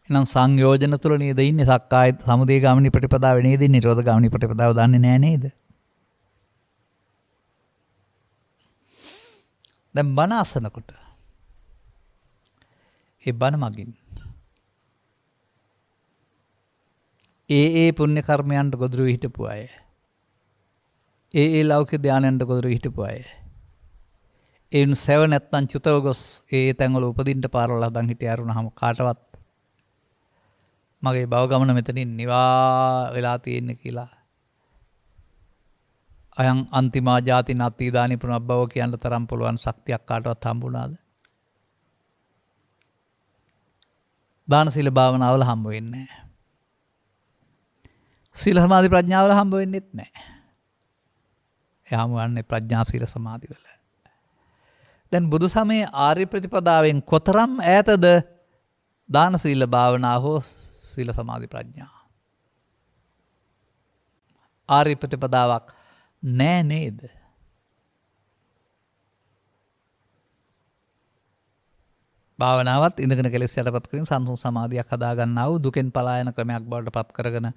එහෙනම් සංයෝජන තුළ නේද ඉන්නේ සක්කාය සමුදය ගාමිනී ප්‍රතිපදාව නේද ඉන්නේ නිරෝධ ගාමිනී ප්‍රතිපදාව දන්නේ නැහැ නේද? දැන් බණ අසනකොට ඒ බණ මගින් ඒ පුණ්‍ය කර්මයන්ට ගොදුරු හිටපු අය ඒ ලෞකික ධානයන්ට ගොදුරු හිටපු අය ඒන් සෙව නැත්තම් චුතව ගොස් ඒ තැන්වල උපදින්න පාරවල් හදන් හිටිය අරුණාම කාටවත් මගේ භව ගමන මෙතනින් නිවා වෙලා තියෙන්නේ කියලා අයං අන්තිමා ජාති නත්ති දානි පුනබ්බව කියන්න තරම් පුළුවන් ශක්තියක් කාටවත් හම්බුණාද? දාන සීල භාවනාවල හම්බ වෙන්නේ නැහැ. සීල සමාධි ප්‍රඥාවල හම්බ වෙන්නෙත් නැහැ. එයාම වන්නේ ප්‍රඥා සීල සමාධි වල. දැන් බුදු සමයේ ආර්ය ප්‍රතිපදාවෙන් කොතරම් ඈතද දාන සීල භාවනා හෝ සීල සමාධි ප්‍රඥා? ආර්ය ප්‍රතිපදාවක් නෑ නේද? භාවනාවත් ඉඳගෙන කෙලෙස් යටපත් කරමින් සංසුන් සමාධියක් හදාගන්නා වූ දුකෙන් පලා යන ක්‍රමයක් බවට පත් කරගෙන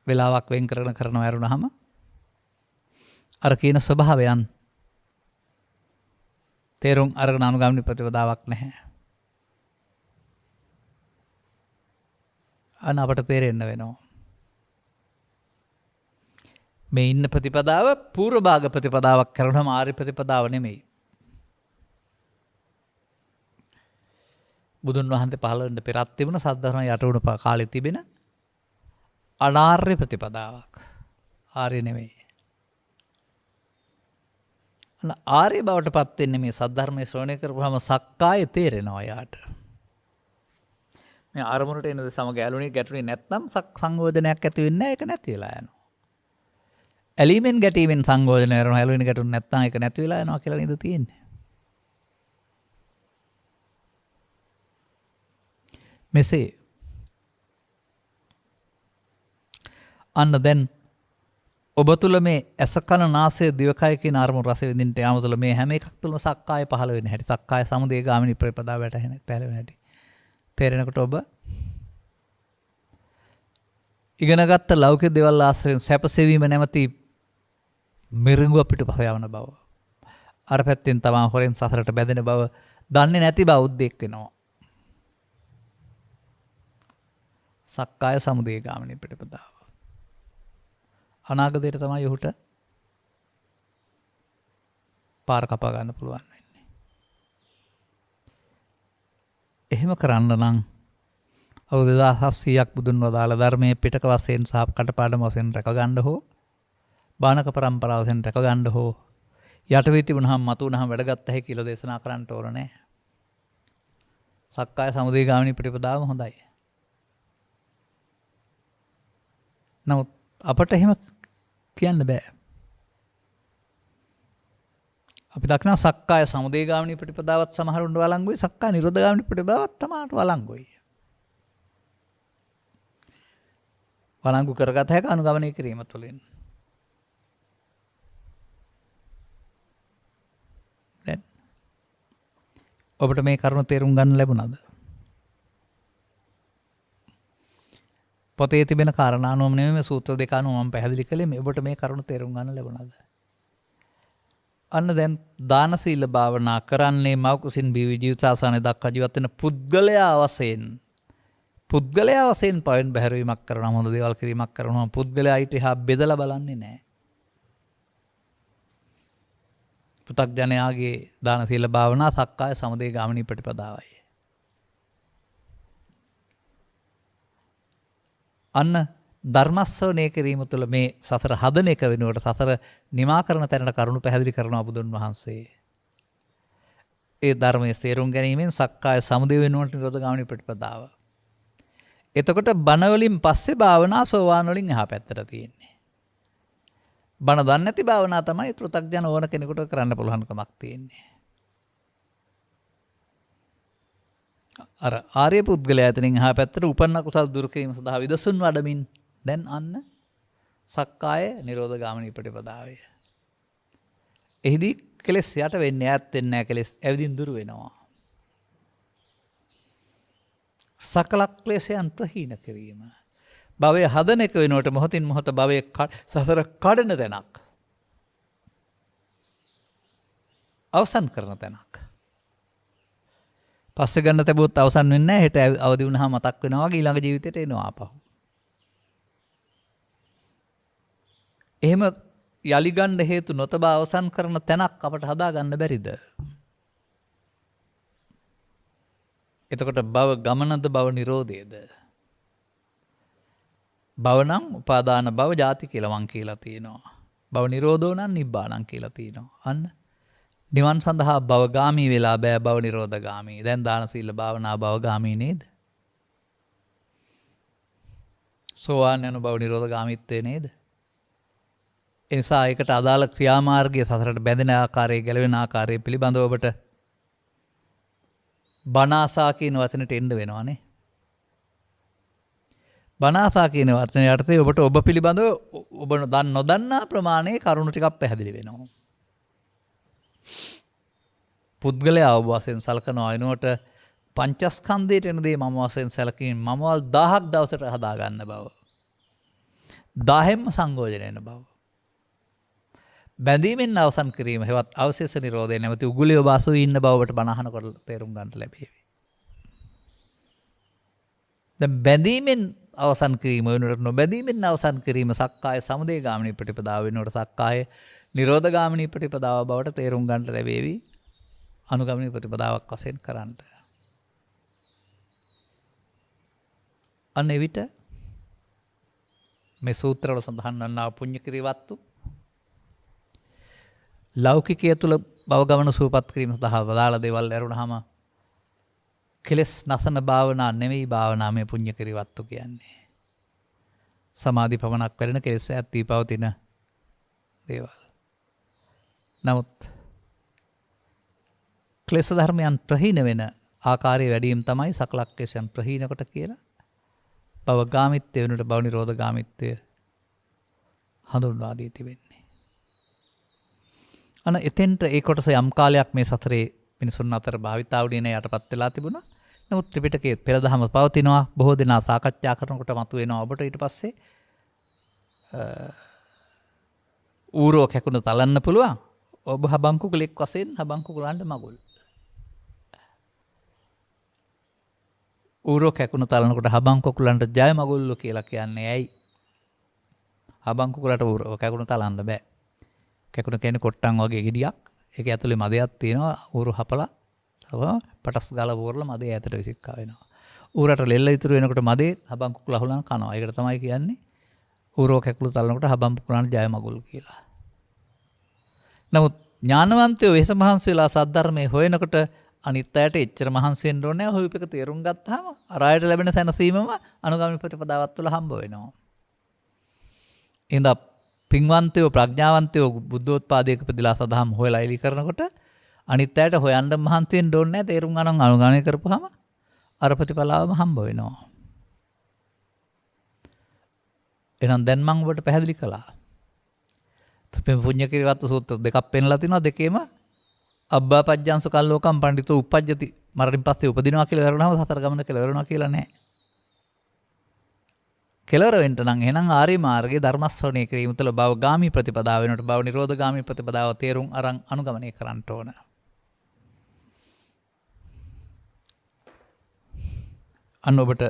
වෙලාවක් වෙන් කරගෙන කරනවා ඇරුණාම අර කියන ස්වභාවයන් තේරුම් අරගෙන අනුගාමිනී ප්‍රතිපදාවක් නැහැ. අන්න අපට තේරෙන්න වෙනවා. මේ ඉන්න ප්‍රතිපදාව පූර්ව භාග ප්‍රතිපදාවක් කරනම ආර්ය ප්‍රතිපදාව නෙමෙයි. බුදුන් වහන්සේ පහළ වෙන්න පෙරත් තිබුණ සද්ධර්ම යට වුණ කාලේ තිබෙන අනාර්ය ප්‍රතිපදාවක්. ආර්ය නෙමෙයි. අන්න ආර්ය බවට පත් වෙන්නේ මේ සද්ධර්මයේ ශ්‍රවණය කරපුවාම සක්කාය තේරෙනවා යාට. මේ අරමුණට එන සමග ඇලුනේ ගැටුනේ නැත්නම් සංයෝජනයක් ඇති වෙන්නේ නැහැ. ඒක නැති වෙලා යනවා. ඇලීමෙන් ගැටීමෙන් සංයෝජන කරනවා. ඇලුනේ ගැටුනේ නැත්නම් ඒක නැති වෙලා යනවා කියලා නේද තියෙන්නේ. මෙසේ අන්න දැන් ඔබ තුළ මේ ඇස කන නාසය දිවකය කියන අරමුණු රස විඳින්න යාම තුළ මේ හැම එකක් තුළම සක්කාය පහළ වෙන හැටි සක්කාය සමුදය ගාමිනී ප්‍රතිපදාව වැටහෙන පහළ හැටි තේරෙනකොට ඔබ ඉගෙනගත්ත ලෞකික දේවල් ආශ්‍රයෙන් සැපසෙවීම නැමැති මිරිඟුව පිටපස යවන බව අර පැත්තෙන් තමයි හොරෙන් සසරට බැඳෙන බව දන්නේ නැති බෞද්ධෙක් වෙනවා. සක්කාය සමුදය ගාමිනී ප්‍රතිපදාව අනාගතයට තමයි ඔහුට පාර කපා ගන්න පුළුවන් වෙන්නේ. එහෙම කරන්න නම් අවුරුදු 2700ක් බුදුන් වදාළ ධර්මයේ පිටක වශයෙන් සහ කටපාඩම වශයෙන් රැක ගන්න හෝ බාණක પરම්පරාව වශයෙන් රැක ගන්න හෝ යටවී තිබුණාම මතු වුණාම වැඩගත් හැකි කියලා දේශනා කරන්න ඕන නෑ. සක්කාය සමුදය ගාමිනී ප්‍රතිපදාව හොඳයි. නමුත් අපට එහෙම කියන්න බෑ. අපි දක්නා සක්කාය සමුදය ගාමිනී ප්‍රතිපදාවත් සමහරුන්ට වළංගුයි සක්කාය නිරෝධ ගාමිනී ප්‍රතිපදාවත් තමාට වළංගුයි. වළංගු කරගත හැක අනුගමනය කිරීම තුළින්. දැන් ඔබට මේ කරුණ තේරුම් ගන්න ලැබුණාද? පොතේ තිබෙන කාරණා අනුවම නෙමෙයි මේ සූත්‍ර දෙක අනුව මම පැහැදිලි කළේ මේ ඔබට මේ කරුණ තේරුම් ගන්න ලැබුණාද? අන්න දැන් දාන සීල භාවනා කරන්නේ මව් කුසින් බිවි ජීවිතාසානේ දක්වා ජීවත් වෙන පුද්ගලයා වශයෙන් පවෙන් බැහැරවීමක් කරනවා හොඳ දේවල් කිරීමක් කරනවා පුද්ගලයා ඊට එහා බෙදලා බලන්නේ නැහැ. පෘථග්ජනයාගේ දාන සීල භාවනා සක්කාය සමුදය ගාමිනී ප්‍රතිපදාවයි. අන්න ධර්මස්සවණය කිරීම තුළ මේ සසර හදන එක වෙනුවට සසර නිමා කරන තැනට කරුණු පැහැදිලි කරනවා බුදුන් වහන්සේ. ඒ ධර්මයේ තේරුම් ගැනීමෙන් සක්කාය සමුදය වෙනුවට නිරෝධ ගාමිනී ප්‍රතිපදාව. එතකොට බණ වලින් පස්සේ භාවනා සෝවාන් වලින් එහා පැත්තට තියෙන්නේ. බණ දන්නේ නැති භාවනා තමයි පෘථග්ජන ඕන කෙනෙකුට කරන්න පුළුවන්කමක් තියෙන්නේ. අර ආර්ය පුද්ගලයා එතනින් එහා පැත්තට උපන්න කුසල් දුරු කිරීම සඳහා විදසුන් වඩමින් දැන් අන්න සක්කාය නිරෝධ ගාමිනී ප්‍රතිපදාවය. එහිදී කෙලෙස් යට වෙන්නේ ඈත් වෙන්නේ නැහැ, කෙලෙස් ඇවිදින් දුරු වෙනවා. සකල ක්ලේශයන් ප්‍රහීන කිරීම. භවය හදන එක වෙනුවට මොහොතින් මොහොත භවයේ සසර කඩන තැනක්. අවසන් කරන තැනක්. පස්සේ ගන්න තිබුත් අවසන් වෙන්නේ නැහැ. හෙට අවදි වුණාම මතක් වෙනවා වගේ ඊළඟ ජීවිතේට එනවා ආපහු. එහෙම යලි ගන්න හේතු නොතබා අවසන් කරන තැනක් අපට හදා ගන්න බැරිද? එතකොට භව ගමනද භව නිරෝධයද? භව නම් උපාදාන භව ජාති කියලා මං කියලා තියෙනවා. භව නිරෝධෝ නම් නිබ්බාණං කියලා තියෙනවා. අන්න නිවන් සඳහා භවගාමී වෙලා බෑ, භව නිරෝධගාමී. දැන් දාන සීල භාවනා භවගාමී නේද? සෝවාන් යන භව නිරෝධගාමීත්වය නේද? ඒ නිසා ඒකට අදාළ ක්‍රියාමාර්ගය සසරට බැඳෙන ආකාරය, ගැලවෙන ආකාරය පිළිබඳව ඔබට බනාසා කියන වචනට එන්න වෙනවානේ. බනාසා කියන වචනය යටතේ ඔබට ඔබ පිළිබඳව ඔබ නොදන්නා ප්‍රමාණයේ කරුණු ටිකක් පැහැදිලි වෙනවා. පුද්ගලයා ඔබ වශයෙන් සලකනවා වෙනුවට පංචස්කන්ධයට එන දේ මම වශයෙන් සැලකීම මමවල් 1000ක් දවසට හදා ගන්න බව. 1000ෙන්ම සංයෝජන වෙන බව. බැඳීමෙන් අවසන් කිරීම හෙවත් අවශේෂ නිරෝධය නැමැති උගුලේ ඔබ අසු ඉන්න බවට බණහනකොට තේරුම් ගන්නට ලැබේවි. දැන් බැඳීමෙන් අවසන් කිරීම වෙනුවට නොබැඳීමෙන් අවසන් කිරීම සක්කාය සමුදය ගාමිනී ප්‍රතිපදාව වෙනුවට සක්කාය නිරෝධ ගාමිනී ප්‍රතිපදාව බවට තේරුම් ගන්නට ලැබේවි. අනුගමනීය ප්‍රතිපදාවක් වශයෙන් කරන්නට. අන්න එවිට මේ සූත්‍රවල සඳහන් වන්නා පුණ්‍ය කිරිවත්තු ලෞකිකය තුළ භව ගමන සූපත් කිරීම සඳහා වදාළ දේවල් ඇරුණාම කෙලෙස් නසන භාවනා නෙවෙයි භාවනා මේ පුණ්‍ය කිරිවත්තු කියන්නේ. සමාධි පමණක් වැඩෙන කෙලෙස් ඇත්ති පවතින දේවල්. නමුත් ක්ලේශ ධර්මයන් ප්‍රහීන වෙන ආකාරයේ වැඩිම තමයි සකල ක්ලේශයන් ප්‍රහීන කොට කියලා භවගාමිත්වය වෙනුවට භව නිරෝධ ගාමිත්වය හඳුන්වා දී තිබෙන්නේ. අන එතෙන්ට ඒ කොටස යම් කාලයක් මේ සතරේ මිනිසුන් අතර භාවිතා වුණේ යටපත් වෙලා තිබුණා. නමුත් ත්‍රිපිටකයේ පෙර දහම පවතිනවා. බොහෝ දෙනා සාකච්ඡා කරනකොට මතුවෙනවා ඔබට ඊට පස්සේ ඌරෝ කැකුණ තලන්න පුළුවන්. ඔබ හබන් කුකුලෙක් වශයෙන් හබන් කුකුලන්ට මගුල්. ඌරෝ කැකුණ තලනකොට හබන් කුකුලන්ට ජය මගුල්ලු කියලා කියන්නේ ඇයි? හබන් කුකුලට ඌරෝ කැකුණ තලන්න බෑ. කැකුණ කියන්නේ කොට්ටන් වගේ ගෙඩියක්. ඒක ඇතුලේ මදයක් තියෙනවා. ඌරු හපලා පටස් ගාලා වෝරලා මදේ ඈතට විසික්කා වෙනවා. ඌරට ලෙල්ල ඉතුරු වෙනකොට මදේ හබන් කුකුල අහුලන කනවා. ඒකට තමයි කියන්නේ ඌරෝ කැකුළු තලනකොට හබන් කුකුලන්ට ජය මගුල් කියලා. නමුත් ඥානවන්තයෝ වෙස මහන්සි වෙලා සද්ධර්මයේ හොයනකොට අනිත් අයට එච්චර මහන්සි වෙන්න ඕනේ නැහැ. හොයපෙක තේරුම් ගත්තාම අර අයට ලැබෙන සැනසීමම අනුගාමී ප්‍රතිපදාවත් තුළ හම්බ වෙනවා. එහෙනම් පින්වන්තයෝ ප්‍රඥාවන්තයෝ බුද්ධෝත්පාදයක ඉපදලා සදහම් හොයලා එලි කරනකොට අනිත් අයට හොයන්න මහන්සි වෙන්න ඕනේ නැහැ. තේරුම් ගන්න අනුගාමී කරපුවාම අර ප්‍රතිපලාවම හම්බ වෙනවා. එහෙනම් දැන් මම ඔබට පැහැදිලි කළා. පුඤ්ඤ කිරිවත්තු සූත්‍ර දෙකක් පෙන්ලා තිනවා. දෙකේම අබ්බා පජ්ජං සුකල්ලෝකම් පඬිතෝ උපජ්ජති මරණින් පස්සේ උපදිනවා කියලා කරනවම සතර ගමන කියලා වෙනවා කියලා නැහැ. කෙලවර වෙන්න නම් එහෙනම් ආර්ය මාර්ගයේ ධර්ම ශ්‍රවණය කිරීම තුළ භවගාමී ප්‍රතිපදාව වෙනකොට භව නිරෝධගාමී ප්‍රතිපදාව තේරුම් අරන් අනුගමනය කරන්න ඕන. අන්න ඔබට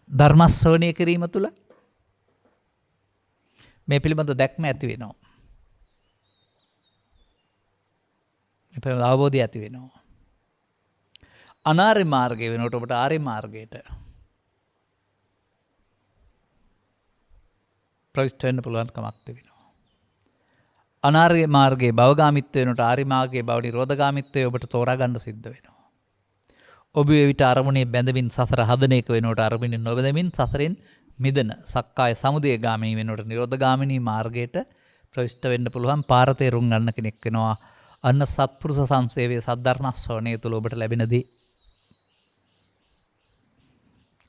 ධර්ම ශ්‍රවණය කිරීම තුළ මේ පිළිබඳ දැක්ම ඇති වෙනවා. අවබෝධය ඇති වෙනවා. අනාර්ය මාර්ගය වෙනකොට ඔබට ආර්ය මාර්ගයට ප්‍රවිෂ්ඨ වෙන්න පුළුවන්කමක් තිබෙනවා. අනාර්ය මාර්ගයේ භවගාමිත්වය වෙනකොට ආර්ය මාර්ගයේ භව නිරෝධගාමිත්වය ඔබට තෝරා ගන්න සිද්ධ වෙනවා. ඔබ එවිට අරමුණේ බැඳමින් සසර හදන එක වෙනකොට අරමුණේ නොබැඳමින් සසරෙන් මිදෙන සක්කාය සමුදය ගාමී වෙනකොට නිරෝධගාමිනී මාර්ගයට ප්‍රවිෂ්ඨ වෙන්න පුළුවන් පාර තේරුම් ගන්න කෙනෙක් වෙනවා. අන්න සත්පුරුෂ සංසේවයේ සද්ධර්ම ශ්‍රවණය තුළ ඔබට ලැබෙනදී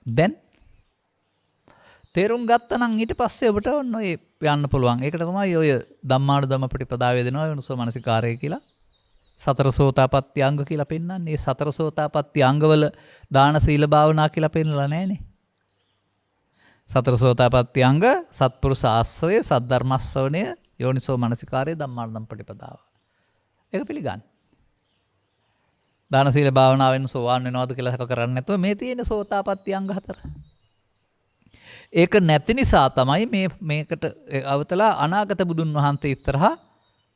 දැන් තේරුම් ගත්තා නම් ඊට පස්සේ ඔබට ඔන්න ඔය යන්න පුළුවන්. ඒකට තමයි ඔය ධම්මානුධම්ම ප්‍රතිපදාවේ දෙනවා යෝනිසෝ මනසිකාරය කියලා. සතර සෝතාපට්ටි අංග කියලා පෙන්නන්නේ. මේ සතර සෝතාපට්ටි අංගවල දාන සීල භාවනා කියලා පෙන්නලා නැහනේ. සතර සෝතාපට්ටි අංග සත්පුරුෂ ආශ්‍රය සද්ධර්ම ශ්‍රවණය යෝනිසෝ මනසිකාරය ධම්මානුධම්ම ප්‍රතිපදාව. ඒක පිළිගන්න. දාන සීල භාවනාවෙන් සෝවාන් වෙනවද කියලා හක කරන්නේ නැතුව මේ තියෙන සෝතාපට්ටි අංග 4. ඒක නැති නිසා තමයි මේකට අවතලා අනාගත බුදුන් වහන්සේ ඉස්සරහා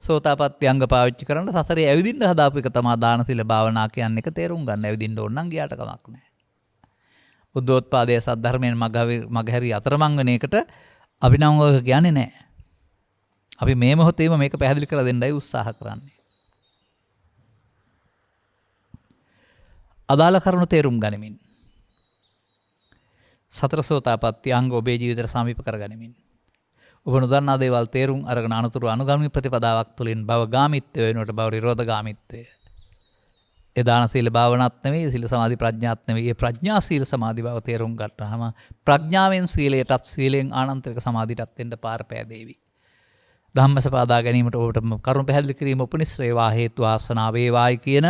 සෝතාපට්ටි අංග පාවිච්චි කරන්න සසරේ ඇවිදින්න හදාපු එක තමයි දාන සීල භාවනා කියන්නේ. ඒක තේරුම් ගන්න. ඇවිදින්න ඕන නම් ගියාට කමක් නැහැ. බුද්ධෝත්පාදයේ සද්ධර්මයෙන් මගහැරි අතරමං වෙන එකට අභිනවව කියන්නේ නැහැ. අපි මේ මොහොතේම මේක පැහැදිලි කරලා දෙන්නයි උත්සාහ කරන්නේ. අදාළ කරුණු තේරුම් ගනිමින් සතර සෝතාපට්ටි අංග ඔබේ ජීවිතයට සමීප කරගනිමින් ඔබ නොදන්නා දේවල් තේරුම් අරගෙන අනුතුරු අනුගාමී ප්‍රතිපදාවක් තුළින් භවගාමීත්වය වෙනුවට භව නිරෝධගාමීත්වය. ඒ දාන සීල භාවනාත් නෙවෙයි සීල සමාධි ප්‍රඥාත් නෙවෙයි. ඒ ප්‍රඥා සීල සමාධි භව තේරුම් ගත්තාම ප්‍රඥාවෙන් සීලයටත් සීලෙන් ආනන්තරික සමාධියටත් එන්න පාර පෑදේවි. ධම්මසපාදා ගැනීමට ඔබට කරුණ පැහැදිලි කිරීම උපනිශ්‍රේ වේවා හේතු ආසනාව වේවායි කියන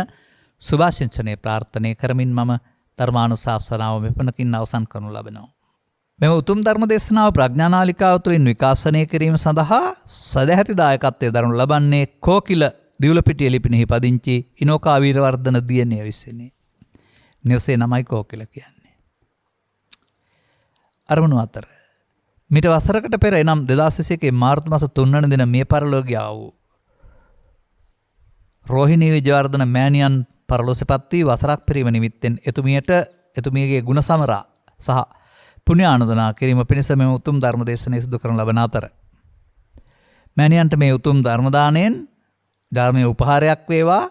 සුභාශිංසනයේ ප්‍රාර්ථනා කරමින් මම ධර්මානුශාසනාව මෙපමණකින් අවසන් කරනු ලබනවා. මෙම උතුම් ධර්ම දේශනාව ප්‍රඥානාලිකාව තුළින් විකාශනය කිරීම සඳහා සදැහැති දායකත්වයේ දරනු ලබන්නේ කෝකිල දිවුලපිටිය ලිපිනෙහි පදිංචි ඉනෝකා වීරවර්ධන දියණිය විසිනි. නිවසේ නමයි කෝකිල කියන්නේ. අරමුණු 4. මිට වසරකට පෙර එනම් 2021 මාර්තු මාස 3 වෙනි දින මිය පරලෝකීය වූ රෝහිණී විජයවර්ධන මෑණියන් පරලෝසෙපත් වී වසරක් පිරීම නිමිත්තෙන් එතුමියගේ ගුණ සමරා සහ පුණ්‍ය ආනන්දනා කිරීම පිණිස මෙම උතුම් ධර්ම දේශනාව සිදු කරන ලබන අතර මෑණියන්ට මේ උතුම් ධර්ම දාණයෙන් ධර්මයේ උපහාරයක් වේවා.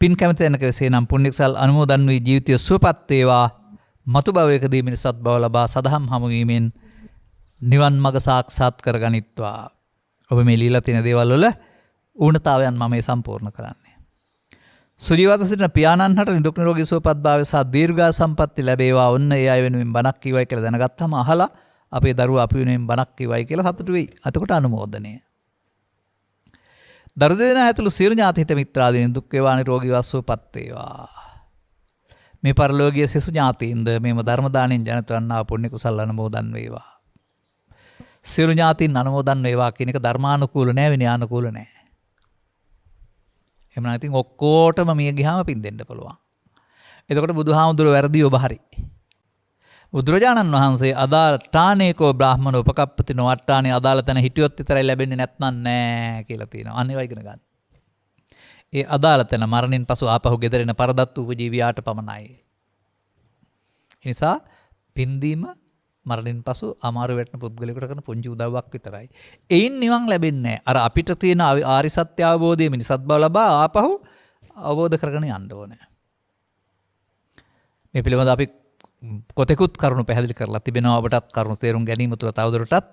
පින් කැමති වෙනක වෙසේ නම් පුණ්‍ය කුසල් අනුමෝදන් වී ජීවිතය සුවපත් වේවා. මතු භවයකදී මිනිසත් බව ලබා සදහම් හමු වීමෙන් නිවන් මඟ සාක්ෂාත් කරගනිත්වා. ඔබ මේ ලීලා තියෙන දේවල් වල ඌනතාවයන් මම මේ සම්පූර්ණ කරන්නේ. සුජීවත සිටින පියාණන්හට නිදුක් නිරෝගී සුවපත් භාවය සහ දීර්ඝා සම්පatti ලැබේවා. ඔන්න ඒ අය වෙනුවෙන් බණක් කියවයි කියලා දැනගත්තාම අහලා අපේ දරුවා අපි වෙනුවෙන් බණක් කියවයි කියලා සතුටු වෙයි. අතකොට අනුමෝදනය. දරු දෙදෙනා ඇතුළු සියලු ඥාති හිත මිත්‍රාදීන් දුක් වේවා නිරෝගී සුවපත් වේවා. මේ පරලෝකීය සිසු ඥාතීන්ද මේම ධර්ම දාණයෙන් ජනිත වන්නා පුණ්‍ය කුසල අනුමෝදන් වේවා. සියලු ඥාතීන් අනුමෝදන් වේවා කියන එක ධර්මානුකූල නෑ විනයානුකූල නෑ. එහෙනම් ඉතින් ඔක්කොටම මිය ගියාම පින් දෙන්න පුළුවන්. එතකොට බුදුහාමුදුරුවෝ වැරදි ඔබ හරි. බුදුරජාණන් වහන්සේ අදාළ ඨානේකෝ බ්‍රාහ්මණ උපකප්පති නොවට්ටානේ අදාළ තැන හිටියොත් විතරයි ලැබෙන්නේ නැත්නම් නෑ කියලා තියෙනවා. අන්න ඒවා ඉගෙන ගන්න. ඒ අදාළ තැන මරණින් පසු ආපහු ගෙදරෙන පරදත්තු උපජීවියාට පමණයි. ඒ නිසා පින් දීම මරණින් පසු අමාරු වැටෙන පුද්ගලයෙකුට කරන පුංචි උදව්වක් විතරයි. එයින් නිවන් ලැබෙන්නේ නැහැ. අර අපිට තියෙන ආරි සත්‍ය අවබෝධයේ මිනිසත් බව ලබා ආපහු අවබෝධ කරගෙන යන්න ඕනේ. මේ පිළිබඳව අපි කොතෙකුත් කරුණු පැහැදිලි කරලා තිබෙනවා. ඔබටත් කරුණු තේරුම් ගැනීම තුළ තවදුරටත්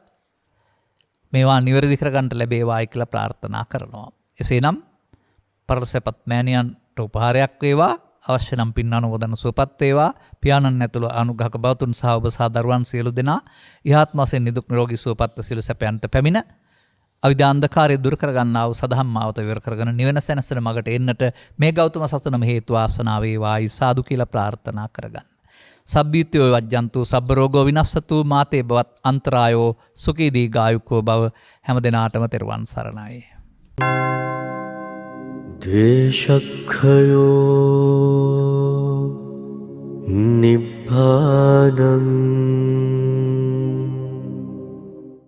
මේවා නිවැරදි කරගන්න ලැබේවායි කියලා ප්‍රාර්ථනා කරනවා. එසේනම් පරලොවසෙපත් මෑණියන්ට උපහාරයක් වේවා. අවශ්‍ය නම් පින් අනුමෝදන් සුවපත් වේවා. පියාණන් ඇතුළු අනුග්‍රහක බවතුන් සහ ඔබ සහ දරුවන් සියලු දෙනා ඉහාත්ම වශයෙන් නිදුක් නිරෝගී සුවපත් සියලු සැපයන්ට පැමිණ අවිද්‍යාන්ධකාරය දුරු කරගන්නා වූ සදහම් මාවත විවර කරගෙන නිවන සැනසෙන මගට එන්නට මේ ගෞතම සසුනම හේතු ආසනාව වේවායි සාදු කියලා ප්‍රාර්ථනා කරගන්න. සබ්බීත්‍යෝ වජ්ජන්තු සබ්බ රෝගෝ විනස්සතු මාතේ බවත් අන්තරායෝ සුඛී දීඝායුකෝ භව හැම දිනාටම තෙරුවන් සරණයි. දේශක්ඛයෝ නිබ්බානං